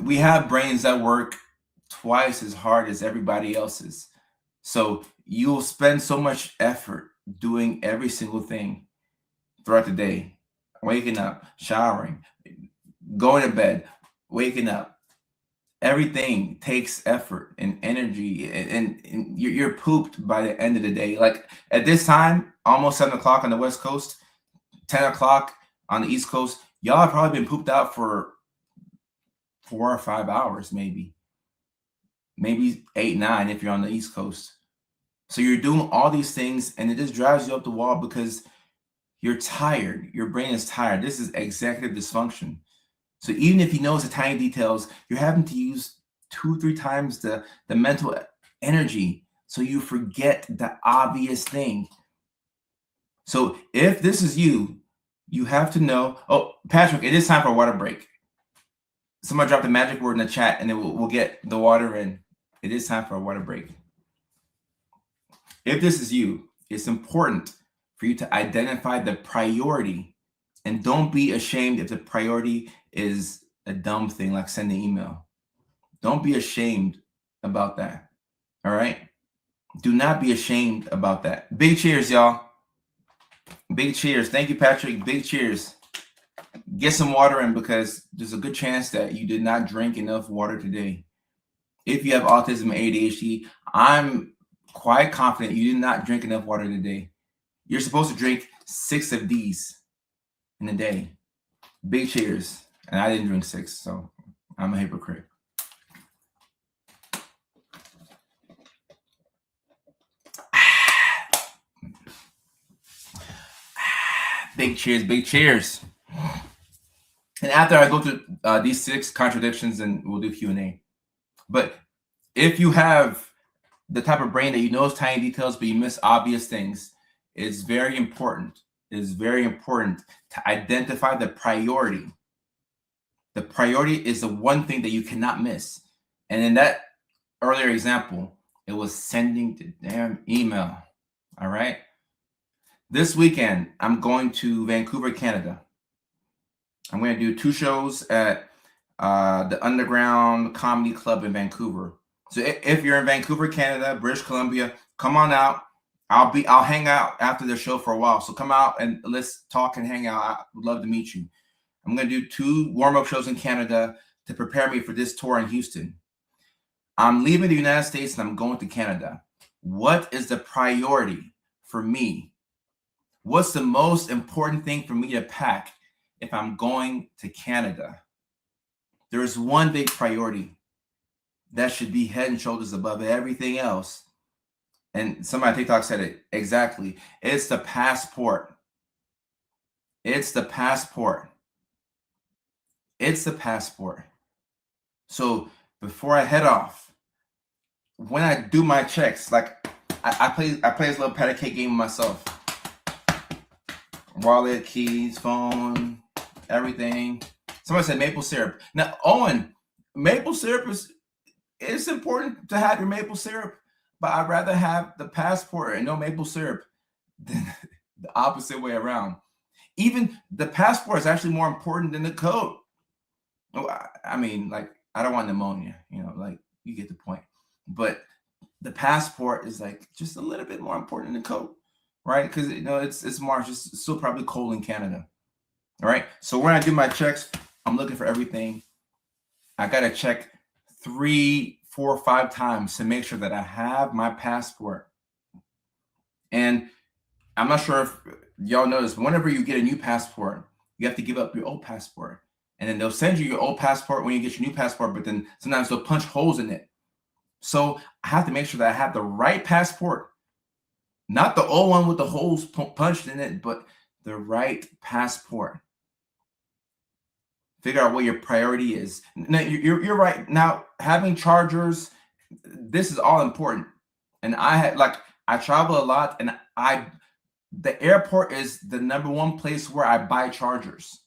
We have brains that work twice as hard as everybody else's. So you'll spend so much effort doing every single thing throughout the day, waking up, showering, going to bed, waking up. Everything takes effort and energy, and you're pooped by the end of the day. Like at this time, almost 7 o'clock on the West Coast, 10 o'clock on the East Coast, y'all have probably been pooped out for 4 or 5 hours, maybe 8, 9 if you're on the East Coast. So you're doing all these things and it just drives you up the wall because You're tired. Your brain is tired. This is executive dysfunction. So even if you notice the tiny details, you're having to use 2, 3 times the mental energy, so you forget the obvious thing. So if this is you, you have to know, oh, Patrick, it is time for a water break. Somebody drop the magic word in the chat and then we'll get the water in. It is time for a water break. If this is you, it's important for you to identify the priority, and don't be ashamed if the priority is a dumb thing like sending email. Don't be ashamed about that. All right? Do not be ashamed about that. Big cheers, y'all. Big cheers. Thank you, Patrick. Big cheers. Get some water in, because there's a good chance that you did not drink enough water today. If you have autism and ADHD, I'm quite confident you did not drink enough water today. You're supposed to drink 6 of these in a day. Big cheers. And I didn't drink 6, so I'm a hypocrite. Big cheers, big cheers. And after I go through these 6 contradictions, and we'll do Q&A. But if you have the type of brain that you notice tiny details, but you miss obvious things, it's very important. It's very important to identify the priority. The priority is the one thing that you cannot miss. And in that earlier example, it was sending the damn email. All right. This weekend, I'm going to Vancouver, Canada. I'm going to do 2 shows at the Underground Comedy Club in Vancouver. So if you're in Vancouver, Canada, British Columbia, come on out. I'll hang out after the show for a while. So come out and let's talk and hang out. I would love to meet you. I'm going to do 2 warm-up shows in Canada to prepare me for this tour in Houston. I'm leaving the United States and I'm going to Canada. What is the priority for me? What's the most important thing for me to pack if I'm going to Canada? There's one big priority that should be head and shoulders above everything else. And somebody on TikTok said it exactly. It's the passport. It's the passport. It's the passport. So before I head off, when I do my checks, like I play this little patty cake game with myself. Wallet, keys, phone, everything. Somebody said maple syrup. Now, Owen, maple syrup it's important to have your maple syrup, but I'd rather have the passport and no maple syrup than the opposite way around. Even the passport is actually more important than the coat. I mean, like, I don't want pneumonia, like, you get the point. But the passport is like just a little bit more important than the coat, right? Because it's March, it's still probably cold in Canada. All right. So when I do my checks, I'm looking for everything. I gotta check 3, 4, 5 times to make sure that I have my passport. And I'm not sure if y'all notice, but whenever you get a new passport, you have to give up your old passport. And then they'll send you your old passport when you get your new passport, but then sometimes they'll punch holes in it. So I have to make sure that I have the right passport, not the old one with the holes punched in it, but the right passport. Figure out what your priority is. Now, you're right. Now, having chargers, this is all important. And I travel a lot, and the airport is the #1 place where I buy chargers.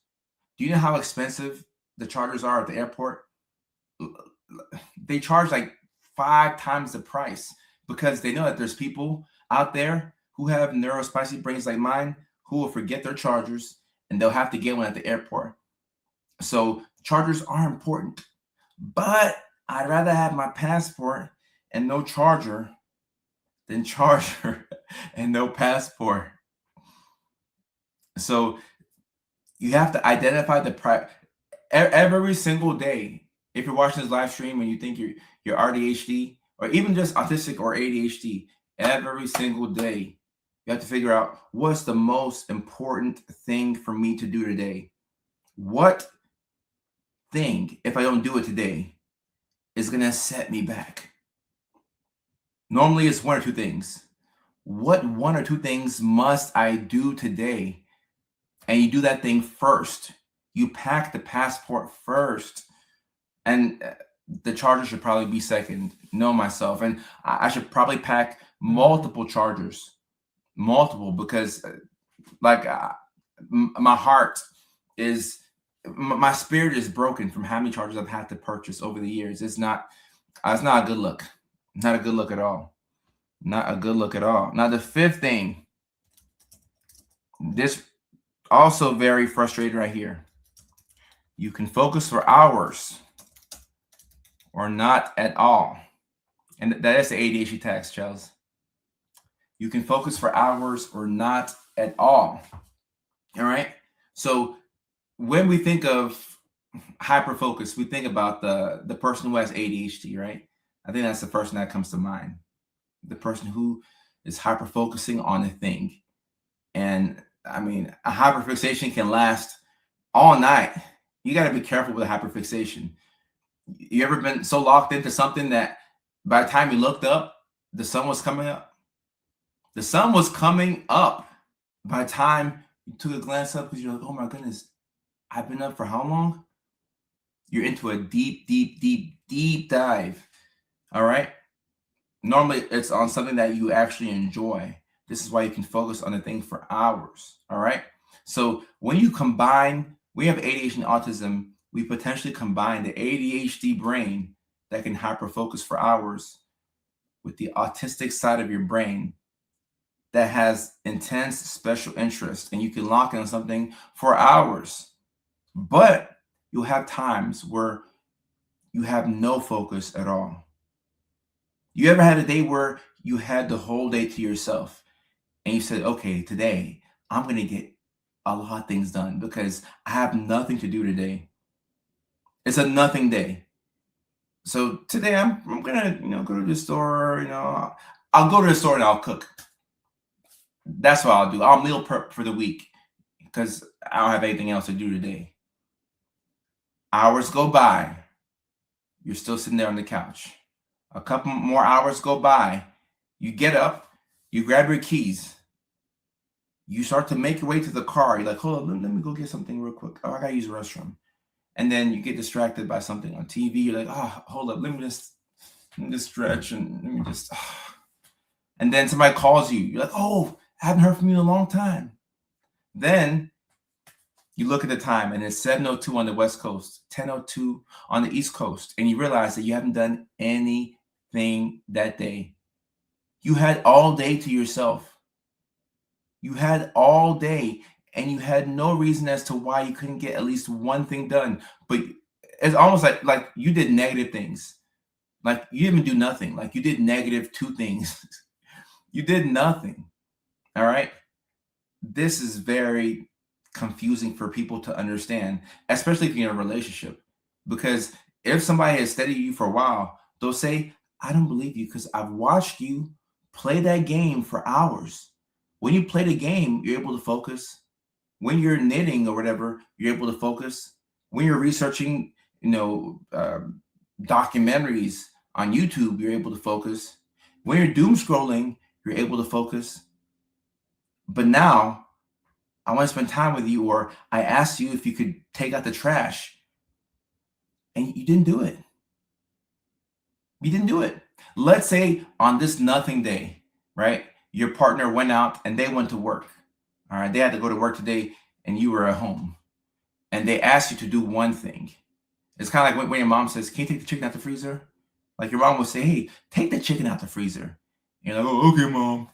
Do you know how expensive the chargers are at the airport? They charge like 5 times the price, because they know that there's people out there who have neurospicy brains like mine who will forget their chargers, and they'll have to get one at the airport. So chargers are important, but I'd rather have my passport and no charger than charger and no passport. So you have to identify every single day. If you're watching this live stream and you think you're AuDHD, or even just autistic or ADHD, every single day you have to figure out, what's the most important thing for me to do today? What thing, if I don't do it today, is going to set me back? Normally it's 1 or 2 things. What 1 or 2 things must I do today and you do that thing first. You pack the passport first, and the charger should probably be second. Know myself, and I should probably pack multiple chargers, multiple, because like my heart is, my spirit is broken from how many chargers I've had to purchase over the years. It's not a good look. Not a good look at all. Not a good look at all. Now, the fifth thing, this also very frustrating right here. You can focus for hours or not at all. And that is the ADHD tax, Charles. You can focus for hours or not at all. All right. So when we think of hyperfocus, we think about the person who has ADHD, right? I think that's the person that comes to mind. The person who is hyperfocusing on a thing. And I mean, a hyperfixation can last all night. You got to be careful with a hyperfixation. You ever been so locked into something that by the time you looked up, the sun was coming up? The sun was coming up by the time you took a glance up, because you're like, oh my goodness, I've been up for how long? You're into a deep, deep, deep, deep dive. All right. Normally it's on something that you actually enjoy. This is why you can focus on a thing for hours. All right. So when you combine, we have ADHD and autism, we potentially combine the ADHD brain that can hyperfocus for hours with the autistic side of your brain that has intense special interest, and you can lock in on something for hours. But you'll have times where you have no focus at all. You ever had a day where you had the whole day to yourself and you said, okay, today I'm going to get a lot of things done because I have nothing to do today. It's a nothing day. So today I'm going to, go to the store, I'll go to the store and I'll cook. That's what I'll do. I'll meal prep for the week because I don't have anything else to do today. Hours go by. You're still sitting there on the couch. A couple more hours go by. You get up, you grab your keys. You start to make your way to the car. You're like, hold on, let me go get something real quick. Oh, I gotta use the restroom. And then you get distracted by something on TV. You're like, oh, hold up, let me just stretch and let me just. And then somebody calls you. You're like, oh, I haven't heard from you in a long time. Then you look at the time and it's 7:02 on the West Coast, 10:02 on the East Coast, and you realize that you haven't done anything that day. You had all day to yourself. You had all day, and you had no reason as to why you couldn't get at least one thing done. But it's almost like you did negative things. Like you didn't do nothing. Like you did negative 2 things. You did nothing. All right. This is very confusing for people to understand, especially if you're in a relationship. Because if somebody has studied you for a while, they'll say, I don't believe you because I've watched you play that game for hours. When you play the game, you're able to focus. When you're knitting or whatever, you're able to focus. When you're researching, documentaries on YouTube, you're able to focus. When you're doom scrolling, you're able to focus. But now I want to spend time with you, or I asked you if you could take out the trash and you didn't do it. You didn't do it. Let's say on this nothing day, right? Your partner went out and they went to work. All right. They had to go to work today and you were at home and they asked you to do one thing. It's kind of like when your mom says, can you take the chicken out the freezer? Like your mom would say, hey, take the chicken out the freezer. And you're like, oh, okay, mom.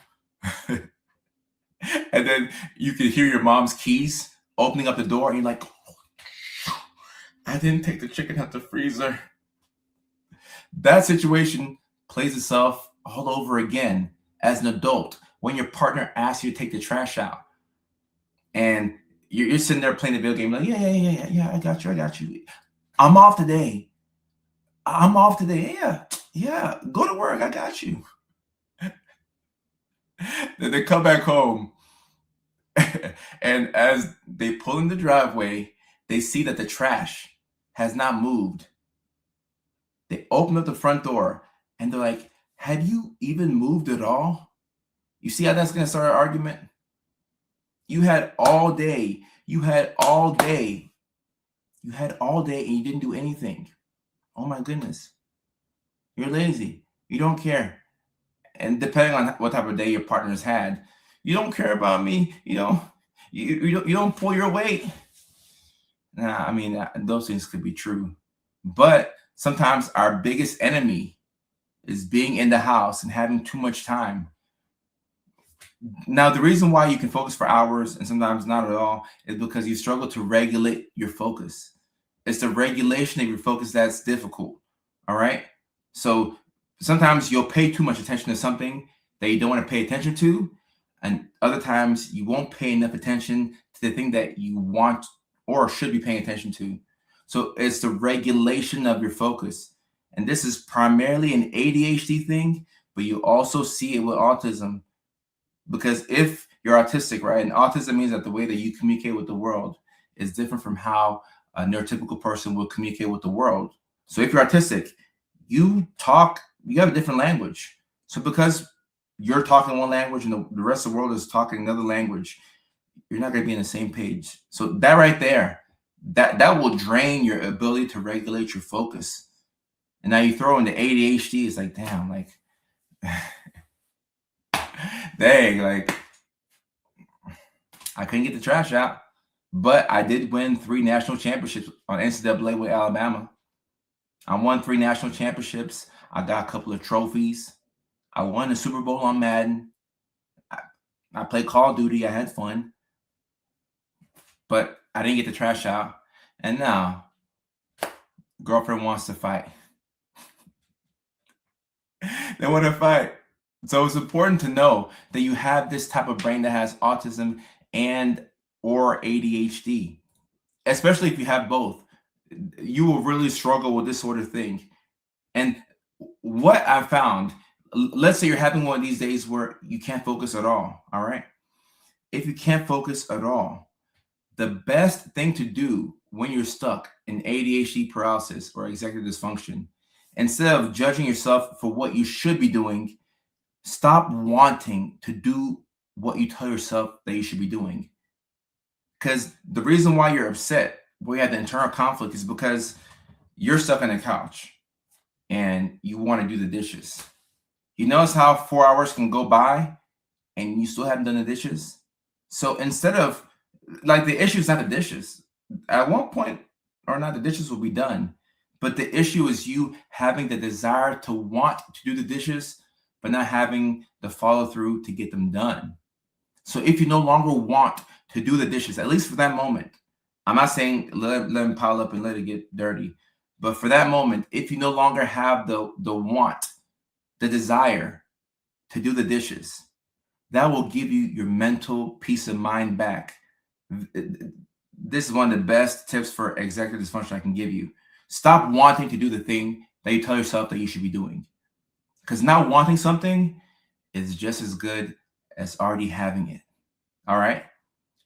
And then you can hear your mom's keys opening up the door and you're like, oh, I didn't take the chicken out the freezer. That situation plays itself all over again as an adult when your partner asks you to take the trash out. And you're sitting there playing the video game like, yeah, I got you. I'm off today. Yeah, go to work. I got you. Then they come back home. And as they pull in the driveway, they see that the trash has not moved. They open up the front door and they're like, have you even moved at all? You see how that's going to start an argument? You had all day. You had all day. You had all day and you didn't do anything. Oh my goodness. You're lazy. You don't care. And depending on what type of day your partner's had, you don't care about me. You don't pull your weight. Nah, I mean, those things could be true. But sometimes our biggest enemy is being in the house and having too much time. Now, the reason why you can focus for hours and sometimes not at all is because you struggle to regulate your focus. It's the regulation of your focus that's difficult. All right. So sometimes you'll pay too much attention to something that you don't want to pay attention to. And other times you won't pay enough attention to the thing that you want or should be paying attention to. So it's the regulation of your focus. And this is primarily an ADHD thing, but you also see it with autism. Because if you're autistic, right, and autism means that the way that you communicate with the world is different from how a neurotypical person will communicate with the world. So if you're autistic, you have a different language. So because you're talking one language and the rest of the world is talking another language, you're not going to be on the same page. So that right there, that will drain your ability to regulate your focus. And now you throw in the ADHD, it's like, damn, like, dang, like, I couldn't get the trash out. But I did win 3 national championships on NCAA with Alabama. I won 3 national championships. I got a couple of trophies. I won the Super Bowl on Madden. I played Call of Duty. I had fun. But I didn't get the trash out. And now, girlfriend wants to fight. They want to fight. So it's important to know that you have this type of brain that has autism and or ADHD, especially if you have both. You will really struggle with this sort of thing. And what I found, let's say you're having one of these days where you can't focus at all right? If you can't focus at all, the best thing to do when you're stuck in ADHD paralysis or executive dysfunction, instead of judging yourself for what you should be doing, stop wanting to do what you tell yourself that you should be doing. Because the reason why you're upset, why you have the internal conflict, is because you're stuck on the couch and you want to do the dishes. You notice how 4 hours can go by and you still haven't done the dishes? So instead of, like, the issue is not the dishes. At one point or not, the dishes will be done. But the issue is you having the desire to want to do the dishes, but not having the follow through to get them done. So if you no longer want to do the dishes, at least for that moment, I'm not saying let them pile up and let it get dirty, but for that moment, if you no longer have the want, the desire to do the dishes, that will give you your mental peace of mind back. This is one of the best tips for executive dysfunction I can give you. Stop wanting to do the thing that you tell yourself that you should be doing. Because now wanting something is just as good as already having it. All right?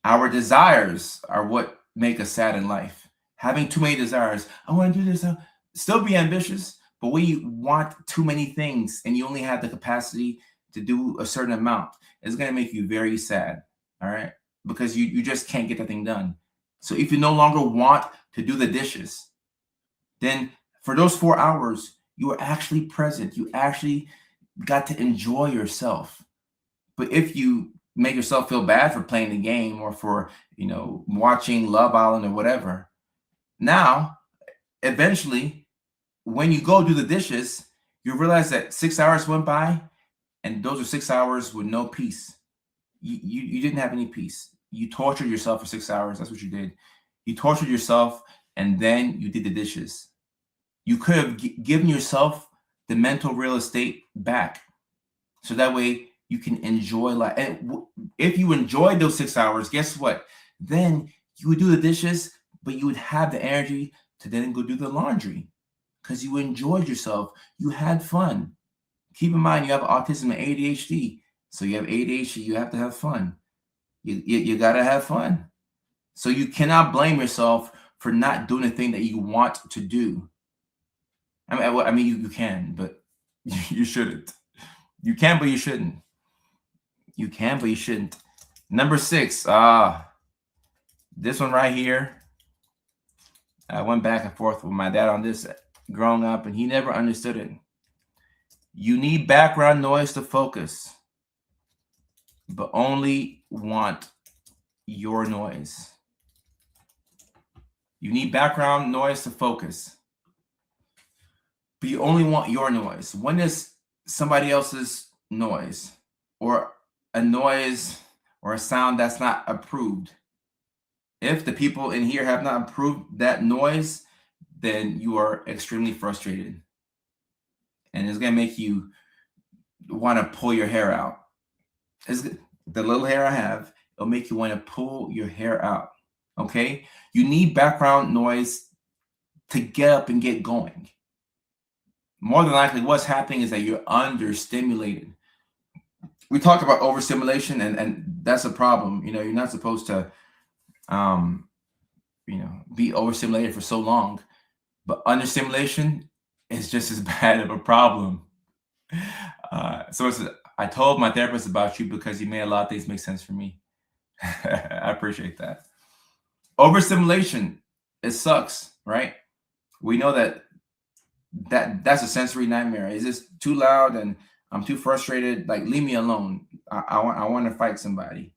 Our desires are what make us sad in life. Having too many desires. I want to do this. Still be ambitious, but when you want too many things and you only have the capacity to do a certain amount, it's going to make you very sad. All right? Because you just can't get that thing done. So if you no longer want to do the dishes, then for those 4 hours, you are actually present. You actually got to enjoy yourself. But if you make yourself feel bad for playing the game or for, watching Love Island or whatever, now, eventually, when you go do the dishes, you realize that 6 hours went by and those are 6 hours with no peace. You didn't have any peace. You tortured yourself for 6 hours. That's what you did. You tortured yourself and then you did the dishes. You could have given yourself the mental real estate back. So that way you can enjoy life. And if you enjoyed those 6 hours, guess what? Then you would do the dishes, but you would have the energy to then go do the laundry because you enjoyed yourself. You had fun. Keep in mind, you have autism and ADHD. So you have ADHD, you have to have fun. You got to have fun. So you cannot blame yourself for not doing the thing that you want to do. I mean, you can, but you shouldn't. You can, but you shouldn't. You can, but you shouldn't. Number 6, This one right here, I went back and forth with my dad on this growing up, and he never understood it. You need background noise to focus, but only want your noise. You need background noise to focus, but you only want your noise. When is somebody else's noise or a noise or a sound that's not approved? If the people in here have not approved that noise, then you are extremely frustrated. And it's going to make you want to pull your hair out. The little hair I have, it'll make you want to pull your hair out. Okay? You need background noise to get up and get going. More than likely, what's happening is that you're understimulated. We talked about overstimulation, and that's a problem. You're not supposed to be overstimulated for so long, but understimulation is just as bad of a problem. So I told my therapist about you because you made a lot of things make sense for me. I appreciate that. Overstimulation, it sucks, right? We know that's a sensory nightmare. Is this too loud and I'm too frustrated? Like, leave me alone. I want to fight somebody.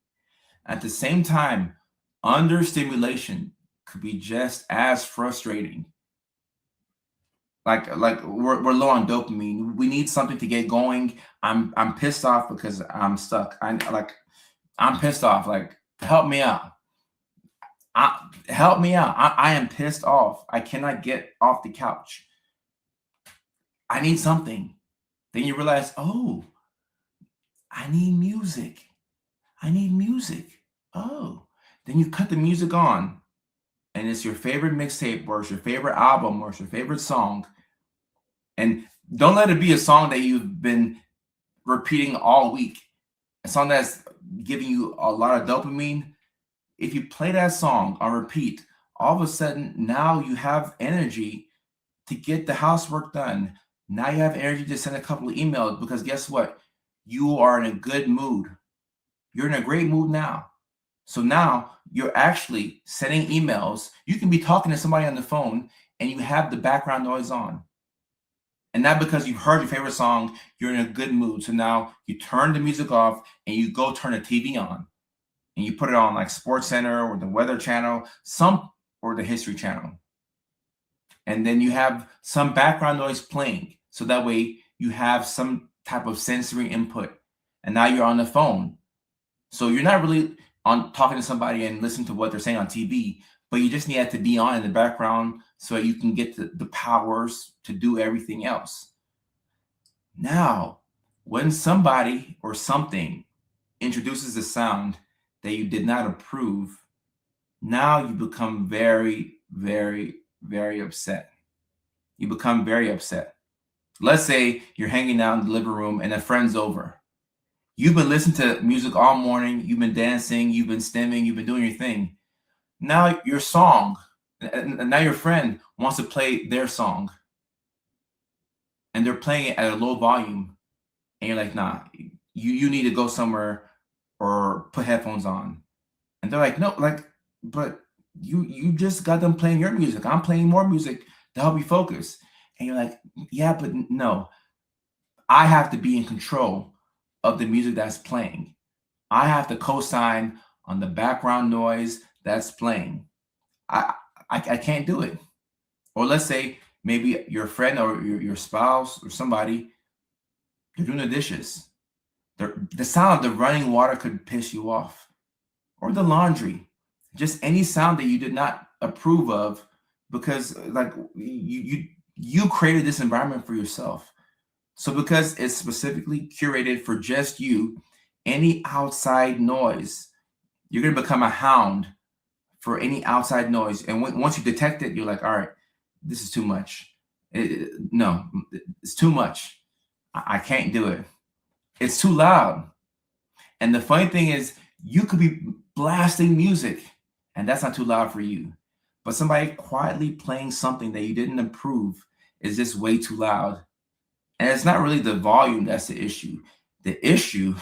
At the same time, understimulation could be just as frustrating. Like we're low on dopamine. We need something to get going. I'm pissed off because I'm stuck. I'm pissed off. Like, help me out. Help me out. I am pissed off. I cannot get off the couch. I need something. Then you realize, oh, I need music. I need music. Oh, then you cut the music on, and it's your favorite mixtape, or it's your favorite album, or it's your favorite song. And don't let it be a song that you've been repeating all week. A song that's giving you a lot of dopamine. If you play that song on repeat, all of a sudden now you have energy to get the housework done. Now you have energy to send a couple of emails, because guess what? You are in a good mood. You're in a great mood now. So now you're actually sending emails. You can be talking to somebody on the phone and you have the background noise on. And not because you've heard your favorite song, you're in a good mood. So now you turn the music off and you go turn the TV on. And you put it on like Sports Center or the Weather Channel, or the History Channel. And then you have some background noise playing. So that way you have some type of sensory input. And now you're on the phone. So you're not really talking to somebody and listening to what they're saying on TV, but you just need it to be on in the background so that you can get the powers to do everything else. Now, when somebody or something introduces a sound that you did not approve, now you become very, very, very upset. You become very upset. Let's say you're hanging out in the living room and a friend's over. You've been listening to music all morning. You've been dancing. You've been stimming. You've been doing your thing. Now your song, and now your friend wants to play their song. And they're playing it at a low volume. And you're like, nah, you need to go somewhere or put headphones on. And they're like, no, but you just got them playing your music. I'm playing more music to help you focus. And you're like, yeah, but no, I have to be in control of the music that's playing. I have to co-sign on the background noise that's playing. I can't do it. Or let's say maybe your friend or your spouse or somebody, they're doing the dishes. The sound of the running water could piss you off. Or the laundry. Just any sound that you did not approve of, because like you created this environment for yourself. So because it's specifically curated for just you, any outside noise, you're going to become a hound for any outside noise. And once you detect it, you're like, all right, this is too much. No, it's too much. I can't do it. It's too loud. And the funny thing is, you could be blasting music and that's not too loud for you. But somebody quietly playing something that you didn't approve is just way too loud. And it's not really the volume that's the issue. The issue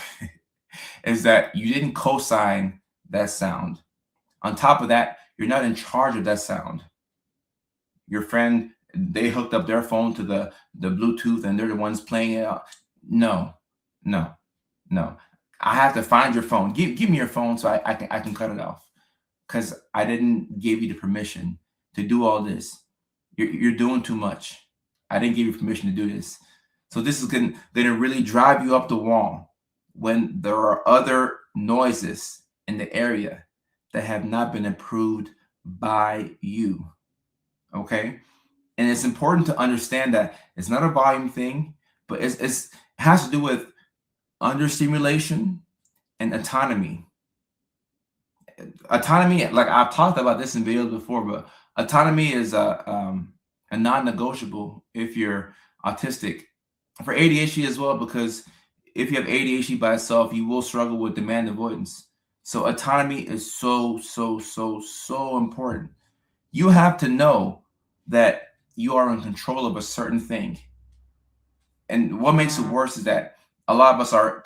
is that you didn't co-sign that sound. On top of that, you're not in charge of that sound. Your friend, they hooked up their phone to the Bluetooth and they're the ones playing it out. No, no, no. I have to find your phone. Give me your phone so I can cut it off because I didn't give you the permission to do all this. You're doing too much. I didn't give you permission to do this. So this is gonna really drive you up the wall when there are other noises in the area that have not been approved by you. Okay. And it's important to understand that it's not a volume thing, but it has to do with understimulation and autonomy. Autonomy, like I've talked about this in videos before, but autonomy is a non-negotiable if you're autistic. For ADHD as well, because if you have ADHD by itself, you will struggle with demand avoidance. So autonomy is so important. You have to know that you are in control of a certain thing. And what makes it worse is that a lot of us are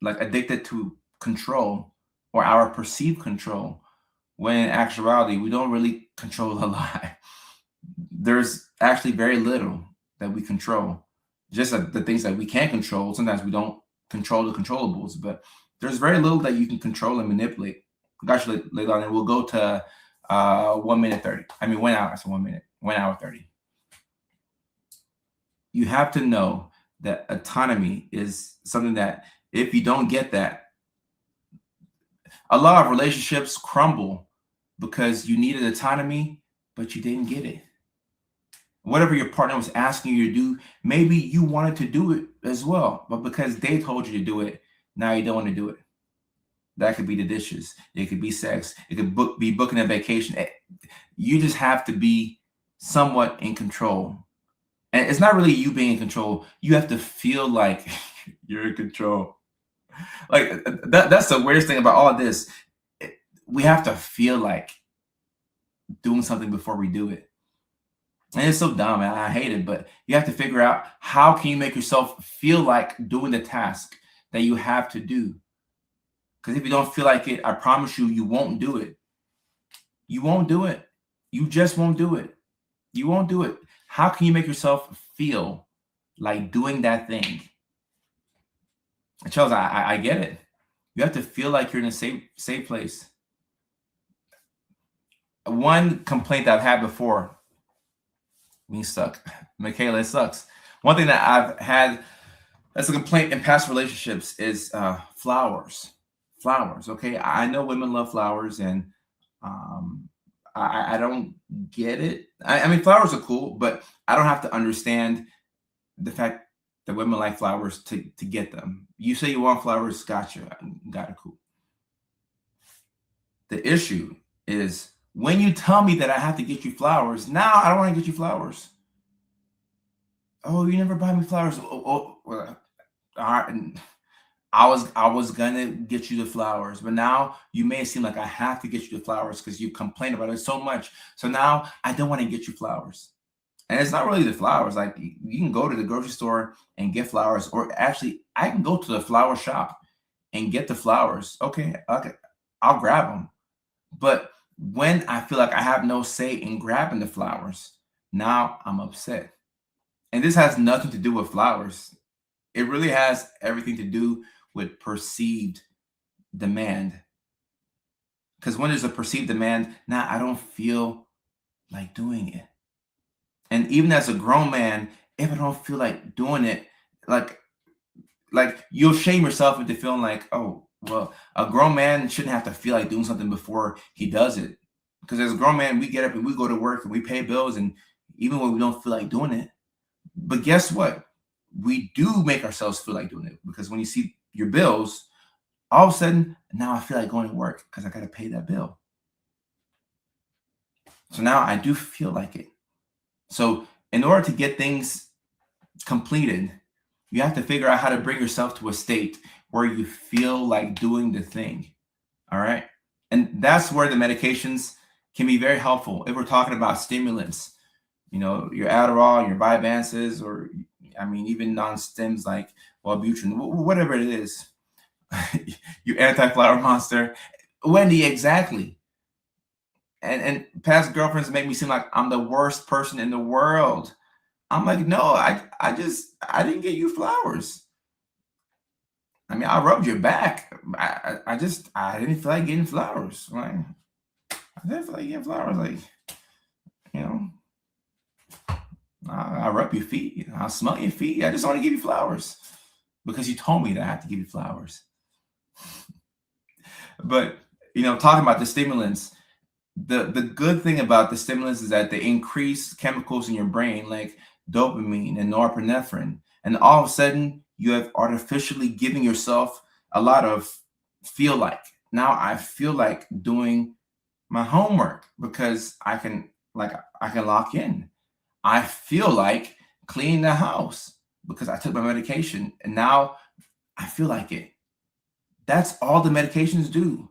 like addicted to control or our perceived control, when in actuality, we don't really control a lot. There's actually very little that we control. Just the things that we can control. Sometimes we don't control the controllables, but there's very little that you can control and manipulate. Got you later on, and we'll go to 1 minute 30. I mean, 1 hour. So 1 minute, 1 hour 30. You have to know that autonomy is something that if you don't get that, a lot of relationships crumble because you needed autonomy, but you didn't get it. Whatever your partner was asking you to do, maybe you wanted to do it as well, but because they told you to do it, now you don't want to do it. That could be the dishes. It could be sex. It could be booking a vacation. You just have to be somewhat in control. And it's not really you being in control. You have to feel like you're in control. Like that's the weirdest thing about all this. We have to feel like doing something before we do it. And it's so dumb, and I hate it, but you have to figure out how can you make yourself feel like doing the task that you have to do. Because if you don't feel like it, I promise you, you won't do it. You won't do it. You just won't do it. You won't do it. How can you make yourself feel like doing that thing? Charles, I get it. You have to feel like you're in a safe place. One complaint that I've had before, me suck. Michaela, it sucks. One thing that I've had as a complaint in past relationships is flowers. Flowers, okay? I know women love flowers, and I don't get it. I mean, flowers are cool, but I don't have to understand the fact that women like flowers to get them. You say you want flowers, gotcha. Got it, cool. The issue is when you tell me that I have to get you flowers, now I don't want to get you flowers. Oh, you never buy me flowers. Well, all right. I was gonna get you the flowers, but now you may seem like I have to get you the flowers because you complain about it so much. So now I don't want to get you flowers. And it's not really the flowers. Like you can go to the grocery store and get flowers, or actually I can go to the flower shop and get the flowers. Okay, I'll grab them. But when I feel like I have no say in grabbing the flowers, now I'm upset. And this has nothing to do with flowers. It really has everything to do with perceived demand. Because when there's a perceived demand, now I don't feel like doing it. And even as a grown man, if I don't feel like doing it, like you'll shame yourself into feeling like, oh, well, a grown man shouldn't have to feel like doing something before he does it. Because as a grown man, we get up and we go to work and we pay bills, and even when we don't feel like doing it. But guess what? We do make ourselves feel like doing it, because when you see your bills, all of a sudden, now I feel like going to work because I got to pay that bill. So now I do feel like it. So in order to get things completed, you have to figure out how to bring yourself to a state where you feel like doing the thing. All right. And that's where the medications can be very helpful. If we're talking about stimulants, you know, your Adderall, your Vyvanses, or I mean, even non-stims like Wellbutrin, whatever it is, your anti-flower monster. Wendy, exactly. And past girlfriends make me seem like I'm the worst person in the world. I'm like, no, I didn't get you flowers. I mean, I rubbed your back. I didn't feel like getting flowers. Like, I didn't feel like getting flowers. Like, you know, I rub your feet. I smell your feet. I just want to give you flowers because you told me that I have to give you flowers. But talking about the stimulants, the good thing about the stimulants is that they increase chemicals in your brain like dopamine and norepinephrine, and all of a sudden you have artificially giving yourself a lot of feel like. Now I feel like doing my homework because I can lock in. I feel like cleaning the house because I took my medication and now I feel like it. That's all the medications do.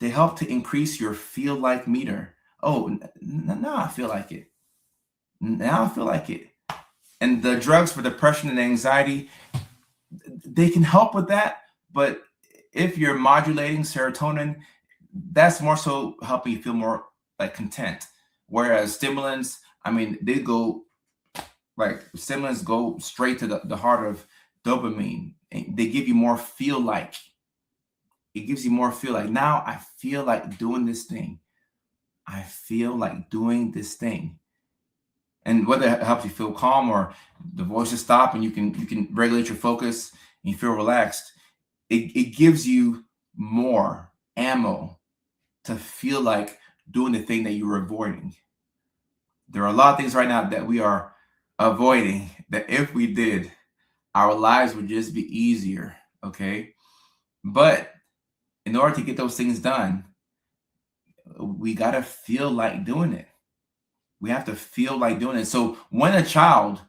They help to increase your feel like meter. Oh, now I feel like it. Now I feel like it. And the drugs for depression and anxiety, they can help with that. But if you're modulating serotonin, that's more so helping you feel more like content. Whereas stimulants, I mean, stimulants go straight to the heart of dopamine. They give you more feel like. It gives you more feel like, now I feel like doing this thing. I feel like doing this thing. And whether it helps you feel calm or the voices stop and you can regulate your focus and you feel relaxed, it gives you more ammo to feel like doing the thing that you were avoiding. There are a lot of things right now that we are avoiding that if we did, our lives would just be easier. Okay. But in order to get those things done, we got to feel like doing it. We have to feel like doing it. So when a child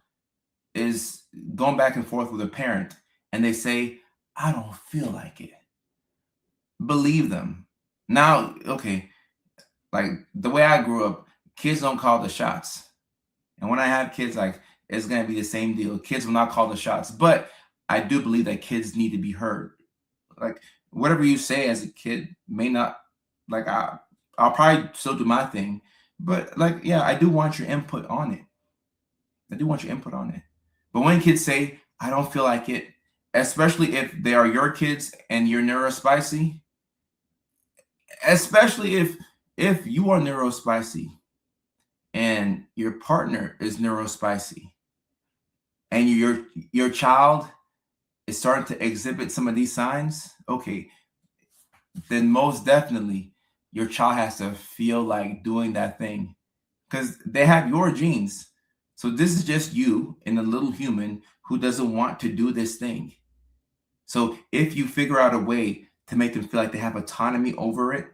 is going back and forth with a parent and they say, I don't feel like it, believe them. Now, okay, like the way I grew up, kids don't call the shots. And when I have kids, like it's going to be the same deal. Kids will not call the shots. But I do believe that kids need to be heard. Like whatever you say as a kid may not, like I'll probably still do my thing. But like, yeah, I do want your input on it. I do want your input on it. But when kids say, I don't feel like it, especially if they are your kids and you're neurospicy, especially if you are neurospicy and your partner is neurospicy and your child is starting to exhibit some of these signs, okay, then most definitely your child has to feel like doing that thing because they have your genes. So this is just you and a little human who doesn't want to do this thing. So if you figure out a way to make them feel like they have autonomy over it,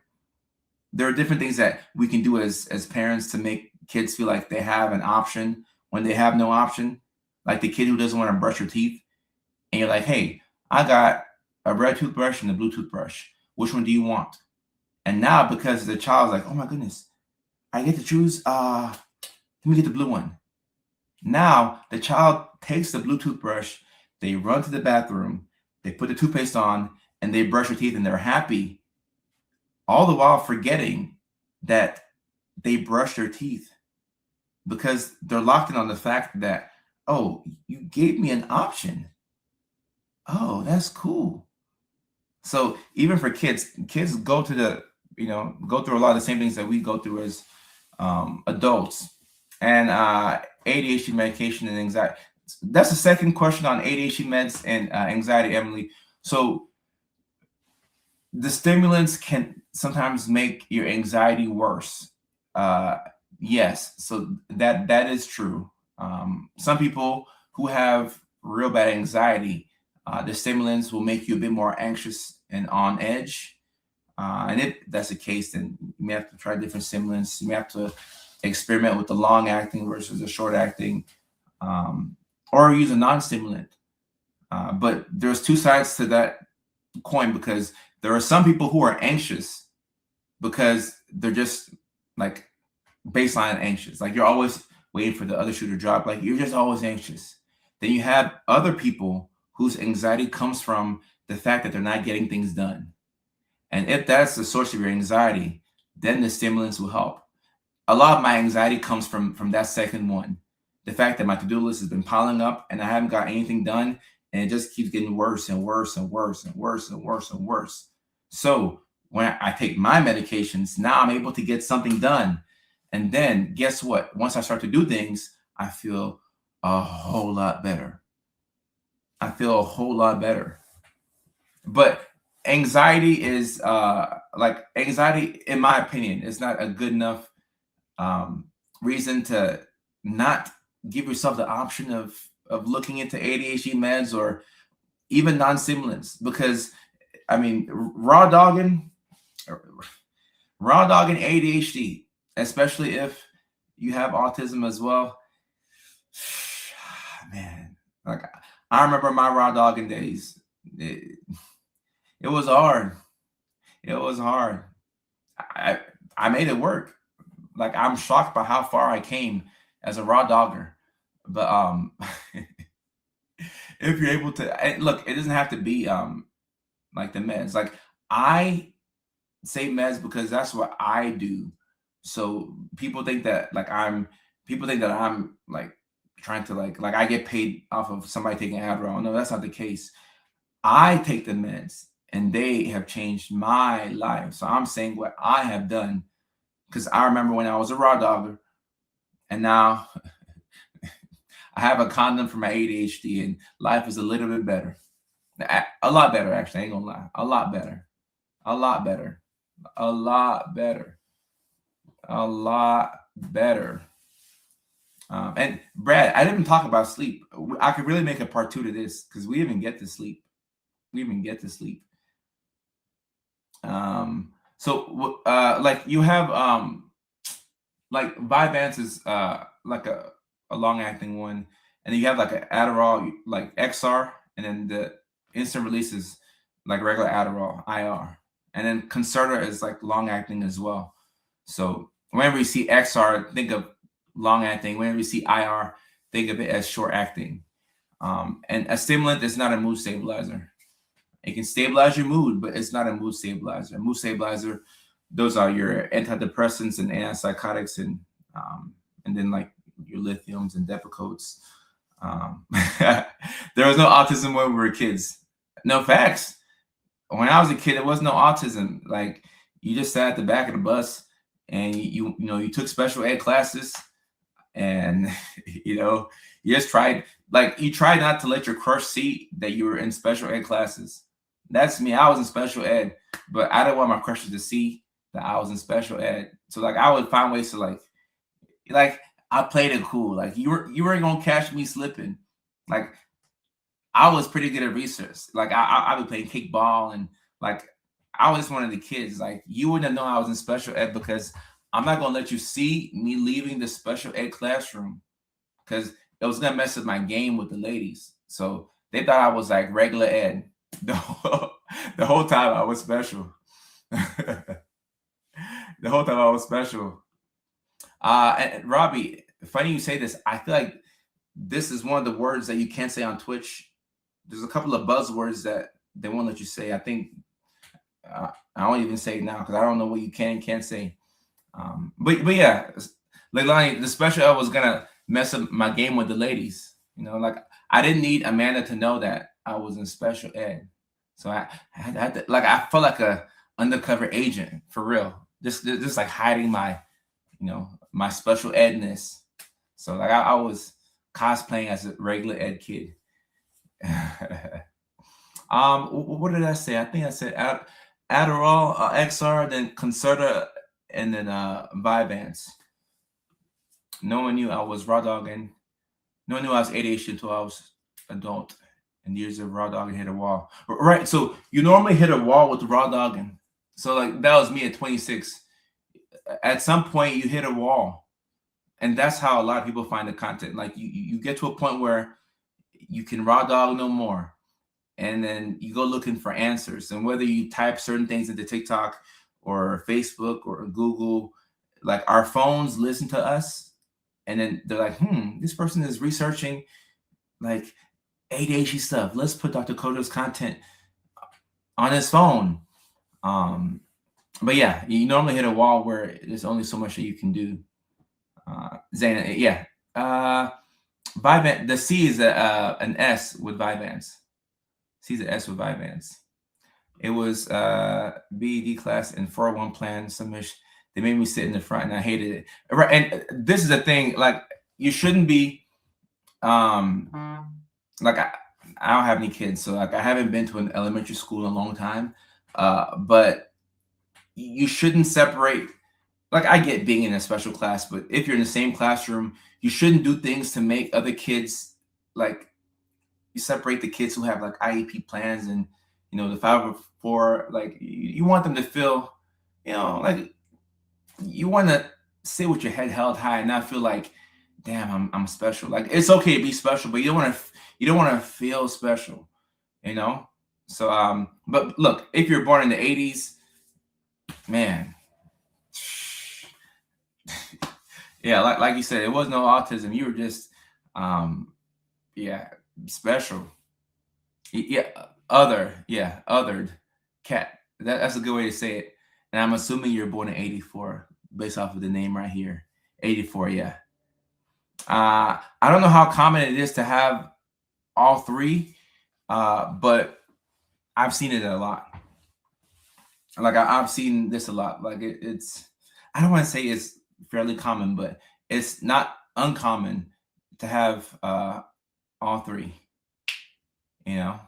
there are different things that we can do as parents to make kids feel like they have an option when they have no option. Like the kid who doesn't want to brush your teeth, and you're like, hey, I got a red toothbrush and a blue toothbrush. Which one do you want? And now because the child's like, oh my goodness, I get to choose. Let me get the blue one. Now the child takes the blue toothbrush, they run to the bathroom, they put the toothpaste on, and they brush their teeth, and they're happy, all the while forgetting that they brush their teeth because they're locked in on the fact that, oh, you gave me an option. Oh, that's cool. So even for kids go to go through a lot of the same things that we go through as adults. And ADHD medication and anxiety. That's the second question on ADHD meds and anxiety, Emily. So the stimulants can sometimes make your anxiety worse. Yes, so that is true. Some people who have real bad anxiety, the stimulants will make you a bit more anxious and on edge. And if that's the case, then you may have to try different stimulants. You may have to experiment with the long acting versus the short acting, or use a non-stimulant. But there's two sides to that coin because there are some people who are anxious because they're just like baseline anxious. Like you're always waiting for the other shoe to drop. Like you're just always anxious. Then you have other people whose anxiety comes from the fact that they're not getting things done. And if that's the source of your anxiety, then the stimulants will help. A lot of my anxiety comes from that second one. The fact that my to-do list has been piling up and I haven't got anything done, and it just keeps getting worse and worse and worse and worse and worse and worse. So when I take my medications, now I'm able to get something done. And then guess what? Once I start to do things, I feel a whole lot better. I feel a whole lot better. But anxiety is anxiety, in my opinion, is not a good enough reason to not give yourself the option of looking into ADHD meds or even non-stimulants. Because I mean, raw dogging ADHD, especially if you have autism as well. Man, like I remember my raw dogging days. It was hard. It was hard. I made it work. Like I'm shocked by how far I came as a raw dogger. But if you're able to look, it doesn't have to be like the meds. Like I say meds because that's what I do. So people think that I'm like trying to like I get paid off of somebody taking Adderall. No, that's not the case. I take the meds and they have changed my life. So I'm saying what I have done because I remember when I was a raw dogger and now I have a condom for my ADHD and life is a little bit better. A lot better, actually. I ain't gonna lie. A lot better. A lot better. A lot better. A lot better. And Brad, I didn't even talk about sleep. I could really make a part 2 to this because we even get to sleep. We even get to sleep. So like you have like Vyvanse is like a long acting one, and then you have like an Adderall like XR, and then the instant release is like regular Adderall IR, and then Concerta is like long acting as well. So whenever you see XR, think of long acting. Whenever you see IR, think of it as short acting. And a stimulant is not a mood stabilizer. It can stabilize your mood, but it's not a mood stabilizer. A mood stabilizer, those are your antidepressants and antipsychotics, and then like your lithiums and Depakotes. There was no autism when we were kids. No, facts. When I was a kid, there was no autism. Like you just sat at the back of the bus and you took special ed classes, and you just tried not to let your crush see that you were in special ed classes. That's me. I was in special ed, but I didn't want my crushes to see that I was in special ed. So like I would find ways to like I played it cool. Like you weren't gonna catch me slipping. Like I was pretty good at research. Like I would play kickball, and like I was just one of the kids. Like you wouldn't have known I was in special ed because I'm not gonna let you see me leaving the special ed classroom because it was gonna mess with my game with the ladies. So they thought I was like regular ed. The whole time I was special. The whole time I was special. And Robbie, funny you say this. I feel like this is one of the words that you can't say on Twitch. There's a couple of buzzwords that they won't let you say. I think I won't even say it now because I don't know what you can and can't say. But yeah, like the special ed was gonna mess up my game with the ladies. Like I didn't need Amanda to know that I was in special ed. So I had to, like I felt like a undercover agent for real. Just like hiding my, my special edness. So like I was cosplaying as a regular ed kid. What did I say? I think I said Adderall, XR, then Concerta, and then Vyvanse. No one knew I was raw dogging. No one knew I was ADHD until I was adult. And years of raw dogging hit a wall. Right. So you normally hit a wall with raw dogging. So like that was me at 26. At some point you hit a wall. And that's how a lot of people find the content. Like you get to a point where you can raw dog no more. And then you go looking for answers. And whether you type certain things into TikTok or Facebook or Google, like our phones listen to us. And then they're like, this person is researching like ADHD stuff. Let's put Dr. Kojo's content on his phone. But yeah, you normally hit a wall where there's only so much that you can do. Zayn, yeah. Vyvanse, the C is an S with Vyvanse. C is an S with Vyvanse. It was BED class and 401 plan. They made me sit in the front and I hated it. Right. And this is the thing, like you shouldn't be like I don't have any kids, so like I haven't been to an elementary school in a long time. But you shouldn't separate. Like I get being in a special class, but if you're in the same classroom, you shouldn't do things to make other kids like you separate the kids who have like IEP plans and the 504. Like you want them to feel, like you want to sit with your head held high and not feel like, damn, I'm special. Like it's okay to be special, but you don't want to feel special, you know. So but look, if you're born in the '80s, man, yeah, like you said, it was no autism. You were just yeah, special. Yeah, othered cat. That's a good way to say it. And I'm assuming you're born in '84 based off of the name right here. '84, yeah. I don't know how common it is to have all three, but I've seen it a lot. Like I've seen this a lot. Like it's, I don't want to say it's fairly common, but it's not uncommon to have all three. You know,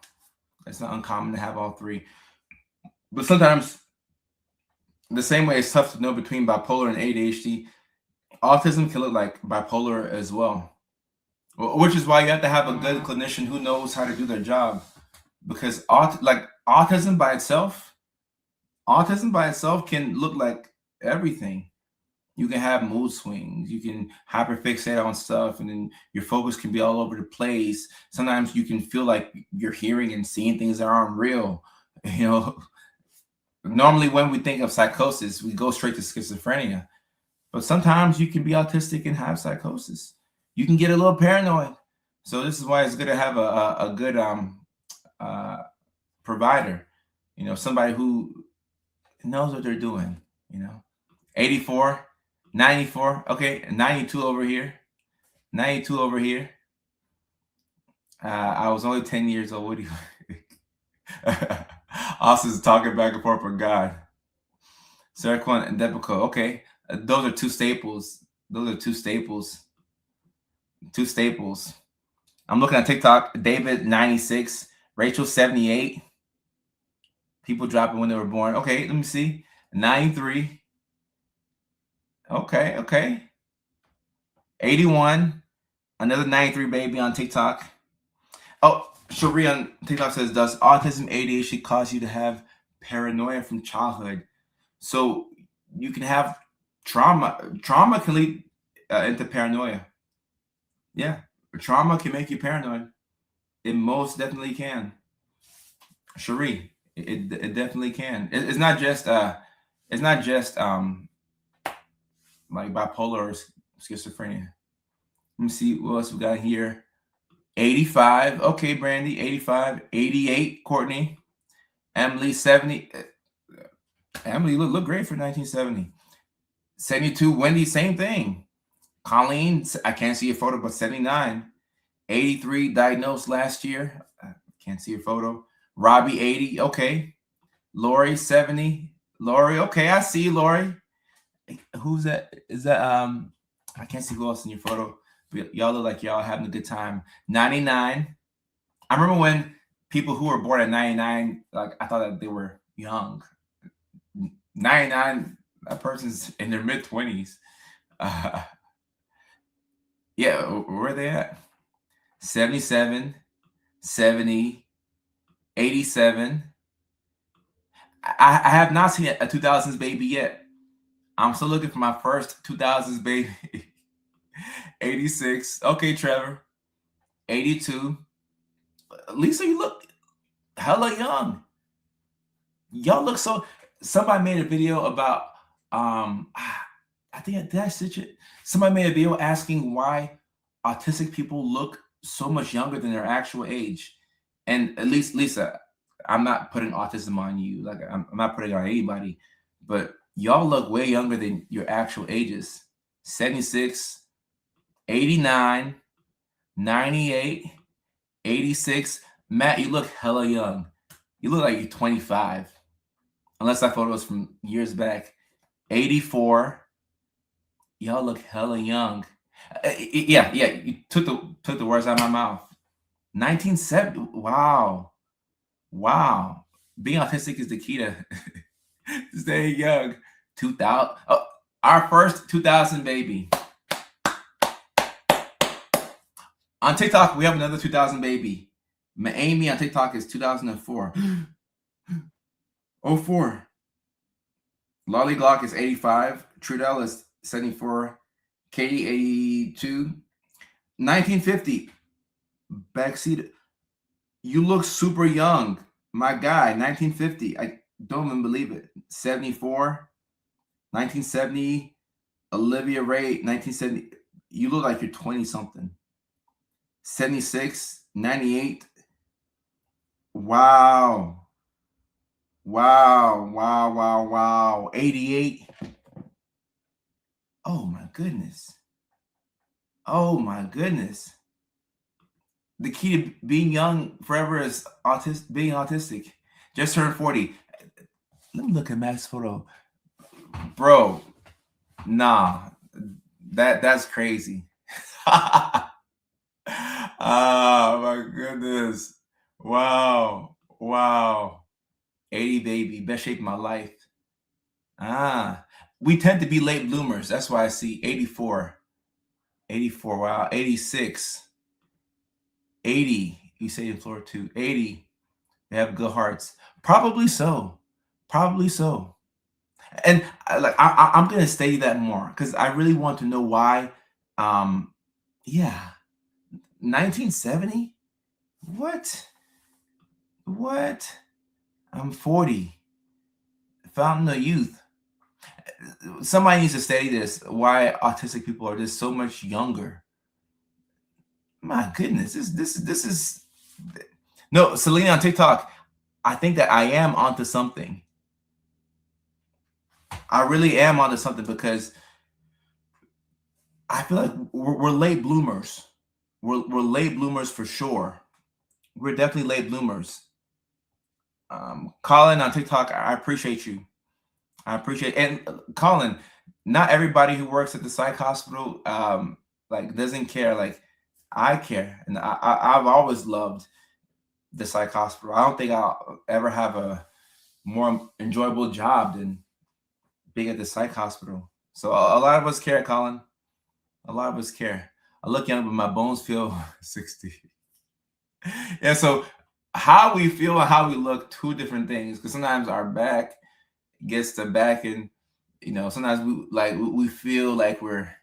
it's not uncommon to have all three. But sometimes, the same way it's tough to know between bipolar and ADHD, autism can look like bipolar as well. Which is why you have to have a good clinician who knows how to do their job. Because autism by itself can look like everything. You can have mood swings. You can hyperfixate on stuff, and then your focus can be all over the place. Sometimes you can feel like you're hearing and seeing things that aren't real. You know, normally when we think of psychosis, we go straight to schizophrenia. But sometimes you can be autistic and have psychosis. You can get a little paranoid. So this is why it's good to have a good uh, provider. Somebody who knows what they're doing. 84, 94. Okay, 92 over here. 92 over here. I was only 10 years old. What do you? Austin's talking back and forth with God. Serquan and Depico. Okay, those are two staples. Those are two staples. Two staples. I'm looking at TikTok. David 96, Rachel 78. People dropping when they were born. Okay, let me see. 93. Okay. 81. Another 93 baby on TikTok. Oh, Cherie on TikTok says, does autism ADHD cause you to have paranoia from childhood? So you can have trauma. Trauma can lead into paranoia. Yeah, trauma can make you paranoid. It most definitely can. Cherie, it definitely can. It's not just like bipolar or schizophrenia. Let me see what else we got here. 85. Okay, Brandy. 85. 88. Courtney. Emily 70. Emily look great for 1970. 72. Wendy, same thing. Colleen, I can't see your photo, but 79. 83 diagnosed last year. I can't see your photo. Robbie 80. Okay. Lori 70. Lori, okay, I see Lori. Who's that? Is that I can't see who else in your photo. But y'all look like y'all having a good time. 99. I remember when people who were born at 99, like I thought that they were young. 99, that person's in their mid-20s. Yeah, where are they at? 77, 70, 87. I have not seen a 2000s baby yet. I'm still looking for my first 2000s baby. 86. Okay, Trevor. 82. Lisa, you look hella young. Y'all look so. Somebody made a video about I think did I stitch it? Somebody made a video asking why autistic people look so much younger than their actual age. And at least Lisa, I'm not putting autism on you. Like I'm not putting it on anybody. but y'all look way younger than your actual ages. 76, 89, 98, 86. Matt, you look hella young. You look like you're 25. Unless that photo was from years back. 84. Y'all look hella young. Yeah, you took the words out of my mouth. 1970. Wow. Being autistic is the key to staying young. 2000. Oh, our first 2000 baby. On TikTok, we have another 2000 baby. Amy on TikTok is 2004. 04. Lolly Glock is 85. Trudell is 74. Katie 82. 1950. Backseat. You look super young. My guy, 1950. I don't even believe it. 74. 1970. Olivia Ray, 1970. You look like you're 20 something. 76. 98. Wow. 88. Oh my goodness. The key to being young forever is being autistic. Just turned 40. Let me look at Matt's photo. Bro, nah. That's crazy. Oh my goodness. Wow. 80 baby, best shape of my life. We tend to be late bloomers. That's why I see 84. Wow. 86. 80. You say in Florida too. 80. They have good hearts. Probably so. And I'm gonna study that more because I really want to know why. 1970. What? I'm 40. Fountain of youth. Somebody needs to study this. Why autistic people are just so much younger. My goodness, this is no, Selena on TikTok. I think that I am onto something. I really am onto something because I feel like we're late bloomers. We're late bloomers for sure. We're definitely late bloomers. Colin on TikTok, I appreciate you. And Colin, not everybody who works at the psych hospital doesn't care. Like I care, and I've always loved the psych hospital. I don't think I'll ever have a more enjoyable job than being at the psych hospital. So a lot of us care, Colin. A lot of us care. I look young, but my bones feel 60. Yeah, so how we feel and how we look, two different things. Because sometimes our back gets the back, and sometimes we feel like we're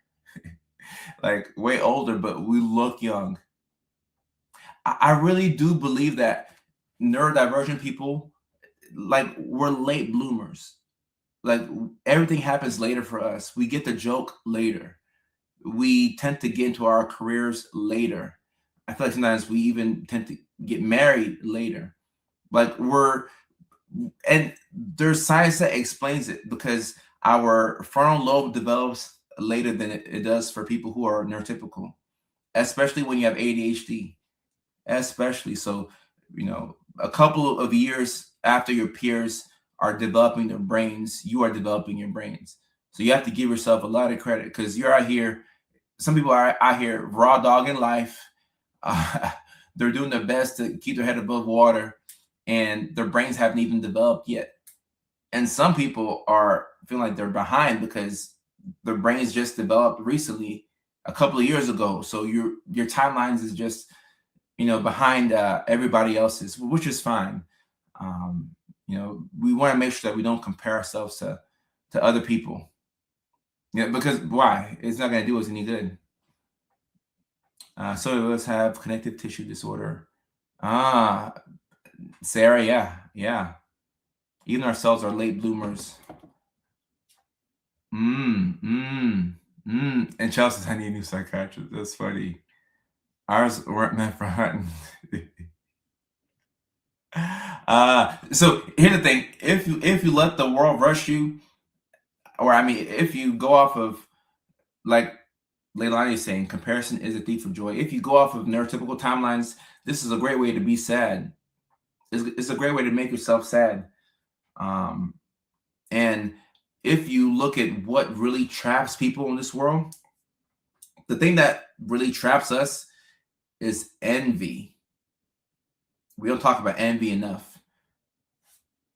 like way older, but we look young. I really do believe that neurodivergent people, like, we're late bloomers. Like everything happens later for us. We get the joke later. We tend to get into our careers later. I feel like sometimes we even tend to get married later. Like and there's science that explains it because our frontal lobe develops later than it does for people who are neurotypical, especially when you have ADHD. Especially so, a couple of years after your peers are developing their brains, you are developing your brains. So you have to give yourself a lot of credit because you're out here. Some people are out here raw dogging life. They're doing their best to keep their head above water, and their brains haven't even developed yet. And some people are feeling like they're behind because their brains just developed recently, a couple of years ago. So your timelines is just behind everybody else's, which is fine. We want to make sure that we don't compare ourselves to other people. Because why? It's not going to do us any good. So let's have connective tissue disorder. Sarah, yeah. Even ourselves are late bloomers. And Chelsea says, I need a new psychiatrist. That's funny. Ours weren't meant for hunting. So here's the thing: if you let the world rush you, or I mean, if you go off of, like Leilani is saying, comparison is a thief of joy. If you go off of neurotypical timelines, this is a great way to be sad. It's a great way to make yourself sad. And if you look at what really traps people in this world, the thing that really traps us is envy. We don't talk about envy enough.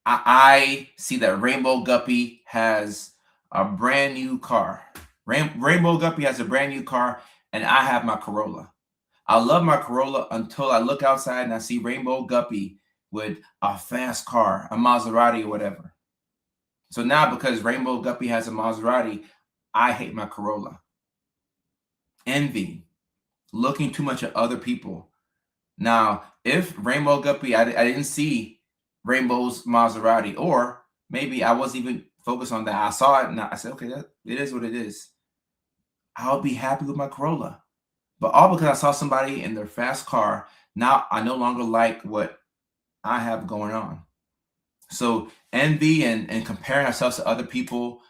I see that Rainbow Guppy has a brand new car. Rainbow Guppy has a brand new car, and I have my Corolla. I love my Corolla until I look outside and I see Rainbow Guppy with a fast car, a Maserati or whatever. So now, because Rainbow Guppy has a Maserati, I hate my Corolla. Envy, looking too much at other people. Now, if Rainbow Guppy, I didn't see Rainbow's Maserati, or maybe I wasn't even focused on that. I saw it and I said, okay, it is what it is. I'll be happy with my Corolla. But all because I saw somebody in their fast car, now I no longer like what I have going on. So envy and comparing ourselves to other people,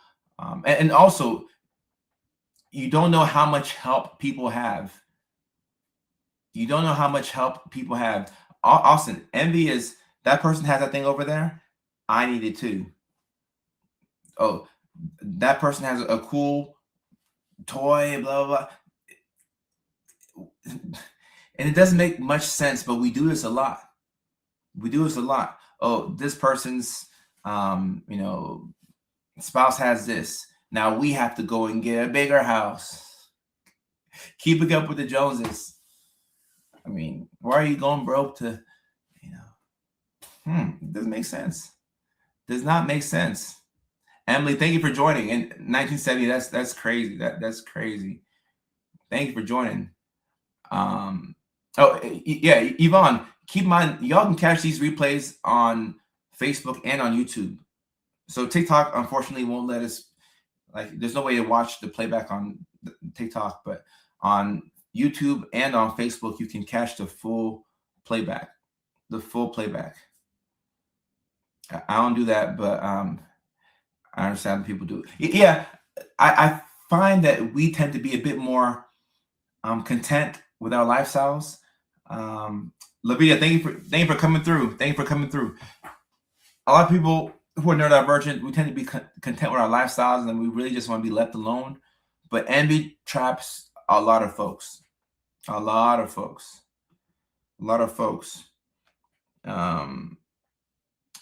and also, you don't know how much help people have. You don't know how much help people have. Austin, envy is that person has that thing over there. I need it too. Oh, that person has a cool toy, blah, blah, blah. And it doesn't make much sense, but we do this a lot. We do this a lot. Oh, this person's, spouse has this. Now we have to go and get a bigger house. Keeping up with the Joneses. I mean, why are you going broke to, it doesn't make sense. Does not make sense. Emily, thank you for joining. In 1970, that's crazy. That's crazy. Thank you for joining. Yeah, Yvonne, keep in mind, y'all can catch these replays on Facebook and on YouTube. So TikTok, unfortunately, won't let us, there's no way to watch the playback on TikTok, but on YouTube and on Facebook, you can catch the full playback. I don't do that, but I understand people do it. Yeah, I find that we tend to be a bit more content with our lifestyles. Lavia, thank you for coming through. Thank you for coming through. A lot of people who are neurodivergent, we tend to be content with our lifestyles, and we really just want to be left alone. But envy traps a lot of folks. A lot of folks.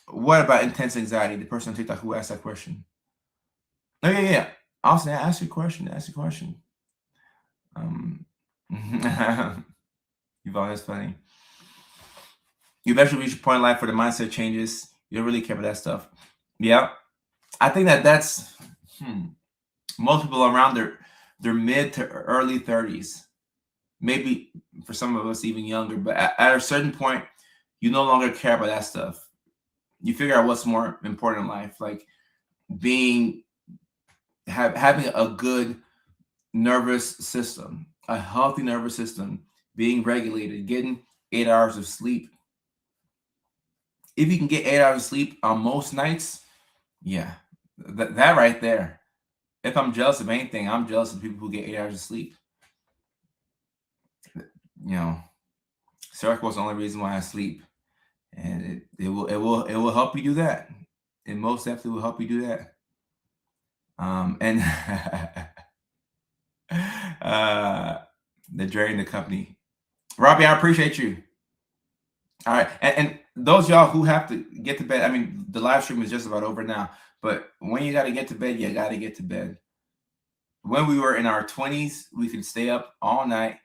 What about intense anxiety? The person on TikTok who asked that question. Oh, yeah. Austin, ask your question. Yvonne, that's funny. You eventually reach a point in life where the mindset changes. You don't really care about that stuff. Yeah. I think that's most people around their mid to early 30s. Maybe for some of us even younger, but at a certain point, you no longer care about that stuff. You figure out what's more important in life, like having a good nervous system, a healthy nervous system, being regulated, getting 8 hours of sleep. If you can get 8 hours of sleep on most nights, yeah, that right there. If I'm jealous of anything, I'm jealous of people who get 8 hours of sleep. Circle was the only reason why I sleep, and it will help you do that. It most definitely will help you do that. And the drain the company. Robbie, I appreciate you. All right, and those y'all who have to get to bed, I mean, the live stream is just about over now, but when you got to get to bed, you got to get to bed. When we were in our 20s, we could stay up all night,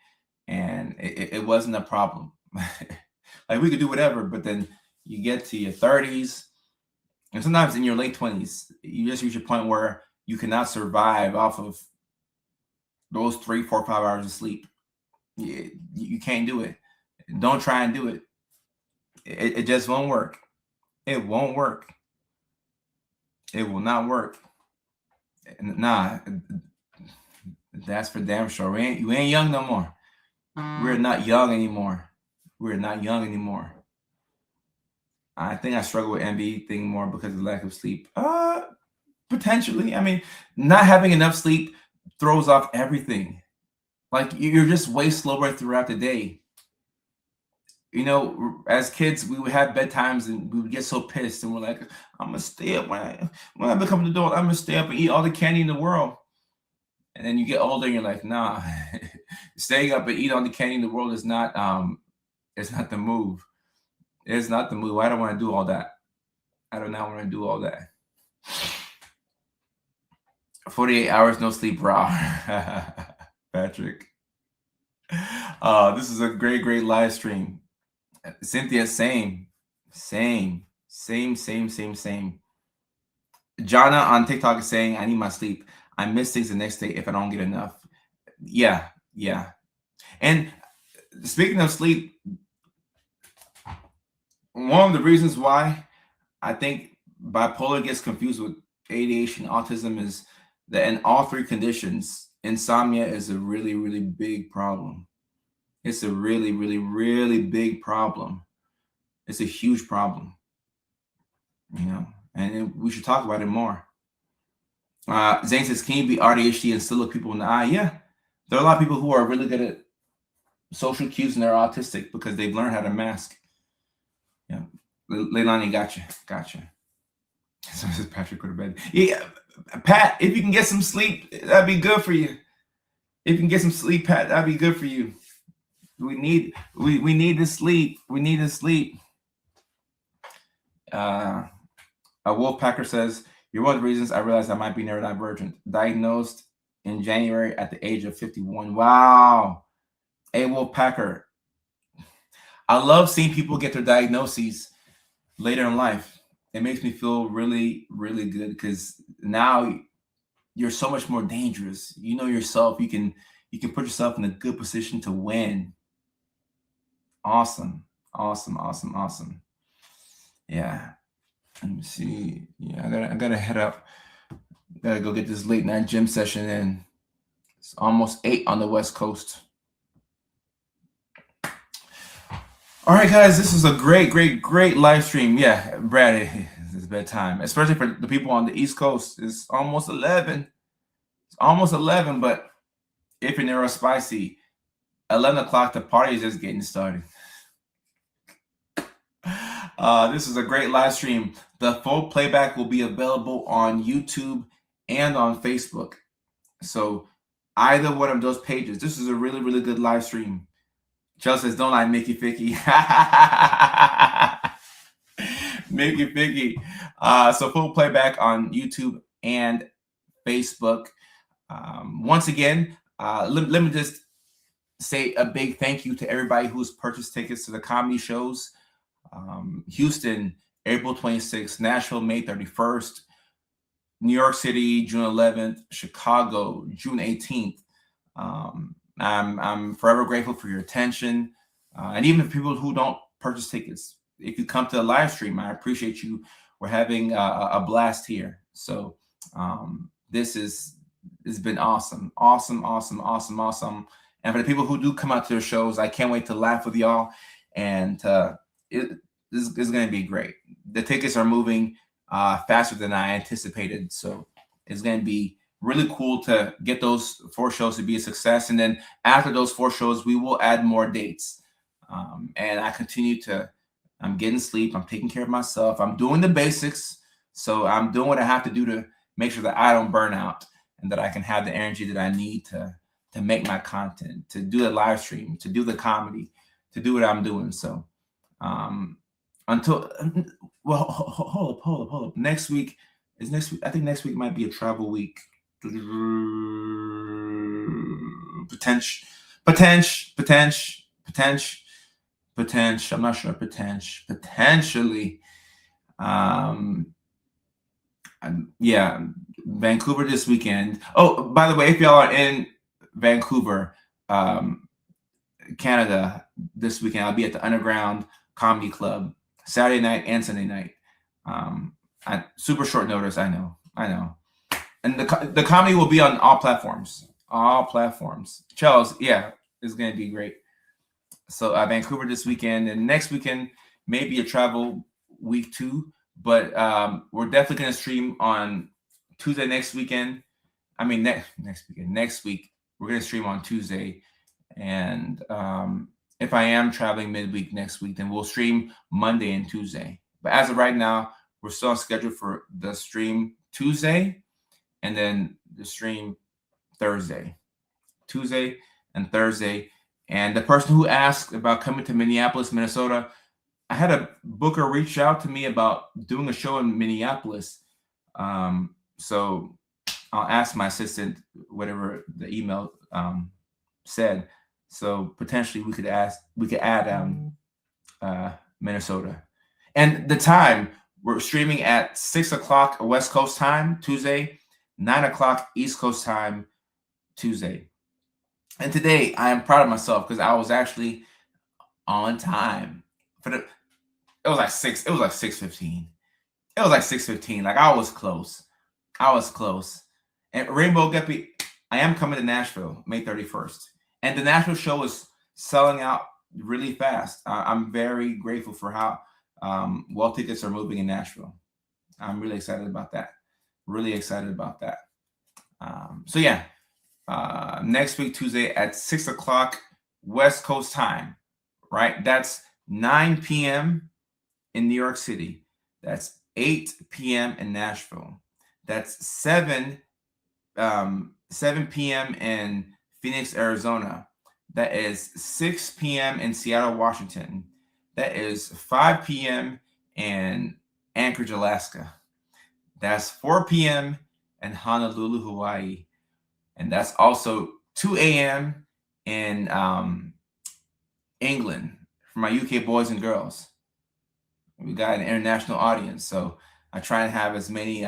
and it wasn't a problem. Like, we could do whatever, but then you get to your 30s, and sometimes in your late 20s, you just reach a point where you cannot survive off of those 3, 4, 5 hours of sleep. You can't do it. Don't try and do it. It just won't work. It won't work. It will not work. Nah, that's for damn sure. You ain't young no more. We're not young anymore. I think I struggle with envy thing more because of lack of sleep. Potentially. I mean, not having enough sleep throws off everything. Like you're just way slower throughout the day. You know, as kids, we would have bedtimes and we would get so pissed, and we're like, "I'm gonna stay up when I become an adult. I'm gonna stay up and eat all the candy in the world." And then you get older, and you're like, "Nah, staying up and eat all the candy in the world is not it's not the move. It's not the move. I don't want to do all that. I do not want to do all that." 48 hours no sleep, raw. Patrick. This is a great live stream. Cynthia, same. Jana on TikTok is saying, I need my sleep. I miss things the next day if I don't get enough. Yeah. And speaking of sleep, one of the reasons why I think bipolar gets confused with ADHD and autism is that in all three conditions, insomnia is a really big problem. It's a really big problem. It's a huge problem, you know, and we should talk about it more. Zane says, can you be AuDHD and still look people in the eye? Yeah, there are a lot of people who are really good at social cues and they're autistic because they've learned how to mask. Yeah, Leilani, gotcha. So this is Patrick, go to bed. Yeah, Pat, if you can get some sleep, that'd be good for you. If you can get some sleep, Pat, that'd be good for you. We need to sleep. We need to sleep. A Wolfpacker says, you're one of the reasons I realized I might be neurodivergent. Diagnosed in January at the age of 51. Wow. A Wolfpacker. I love seeing people get their diagnoses later in life. It makes me feel really good because now you're so much more dangerous. You know yourself. You can put yourself in a good position to win. Awesome. Yeah. Let me see. Yeah, I gotta head up. Gotta go get this late night gym session in. It's almost 8 on the West Coast. All right, guys, this is a great live stream. Yeah, Brad, it's bedtime, especially for the people on the East Coast. It's almost 11. But if you're neurospicy, 11 o'clock, the party is just getting started. This is a great live stream. The full playback will be available on YouTube and on Facebook. So either one of those pages. This is a really good live stream. Chelsea says, don't lie, Mickey Ficky. Mickey Ficky. So full playback on YouTube and Facebook. Once again, let me just say a big thank you to everybody who's purchased tickets to the comedy shows. Houston, April 26th, Nashville, May 31st, New York City, June 11th, Chicago, June 18th. I'm forever grateful for your attention. And even for people who don't purchase tickets, if you come to the live stream, I appreciate you. We're having a blast here. So this has been awesome. And for the people who do come out to the shows, I can't wait to laugh with y'all. And this is going to be great. The tickets are moving faster than I anticipated. So it's going to be really cool to get those 4 shows to be a success. And then after those 4 shows, we will add more dates. And I continue I'm getting sleep. I'm taking care of myself. I'm doing the basics. So I'm doing what I have to do to make sure that I don't burn out and that I can have the energy that I need to make my content, to do the live stream, to do the comedy, to do what I'm doing. So hold up. Next week. I think next week might be a travel week. Potential. I'm not sure. Potentially. Yeah, Vancouver this weekend. Oh, by the way, if y'all are in Vancouver, Canada this weekend, I'll be at the Underground Comedy Club Saturday night and Sunday night. Super short notice, I know. And the comedy will be on all platforms. Charles, yeah, it's gonna be great. So Vancouver this weekend, and next weekend maybe a travel week too. But we're definitely gonna stream on Tuesday next weekend. I mean, next week, we're going to stream on Tuesday. And if I am traveling midweek next week, then we'll stream Monday and Tuesday. But as of right now, we're still on schedule for the stream Tuesday and then the stream Thursday. Tuesday and Thursday. And the person who asked about coming to Minneapolis, Minnesota, I had a booker reach out to me about doing a show in Minneapolis. So I'll ask my assistant whatever the email said. So potentially we could add Minnesota. And the time, we're streaming at 6 o'clock West Coast time Tuesday, 9 o'clock East Coast time Tuesday. And today I am proud of myself because I was actually on time for it was like 6:15. It was like 6:15. Like I was close. And Rainbow Guppy, I am coming to Nashville May 31st. And the Nashville show is selling out really fast. I'm very grateful for how well tickets are moving in Nashville. I'm really excited about that. So yeah, next week, Tuesday at 6 o'clock West Coast time, right? That's 9 p.m. in New York City. That's 8 p.m. in Nashville. That's 7 p.m. in Phoenix, Arizona. That is 6 p.m. in Seattle, Washington. That is 5 p.m. in Anchorage, Alaska. That's 4 p.m. in Honolulu, Hawaii. And that's also 2 a.m. in England for my UK boys and girls. We got an international audience, so I try and have as many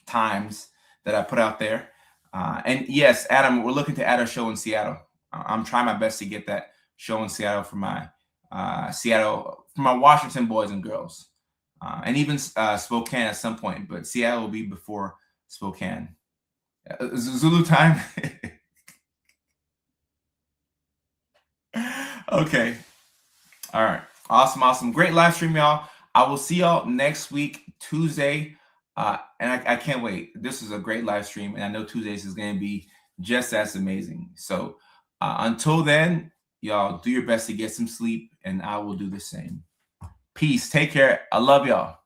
times that I put out there. And yes, Adam, we're looking to add a show in Seattle. I'm trying my best to get that show in Seattle for my Washington boys and girls, and even Spokane at some point. But Seattle will be before Spokane. Zulu time. Okay. All right. Awesome. Great live stream, y'all. I will see y'all next week, Tuesday. And I can't wait. This is a great live stream. And I know Tuesdays is going to be just as amazing. So until then, y'all do your best to get some sleep. And I will do the same. Peace. Take care. I love y'all.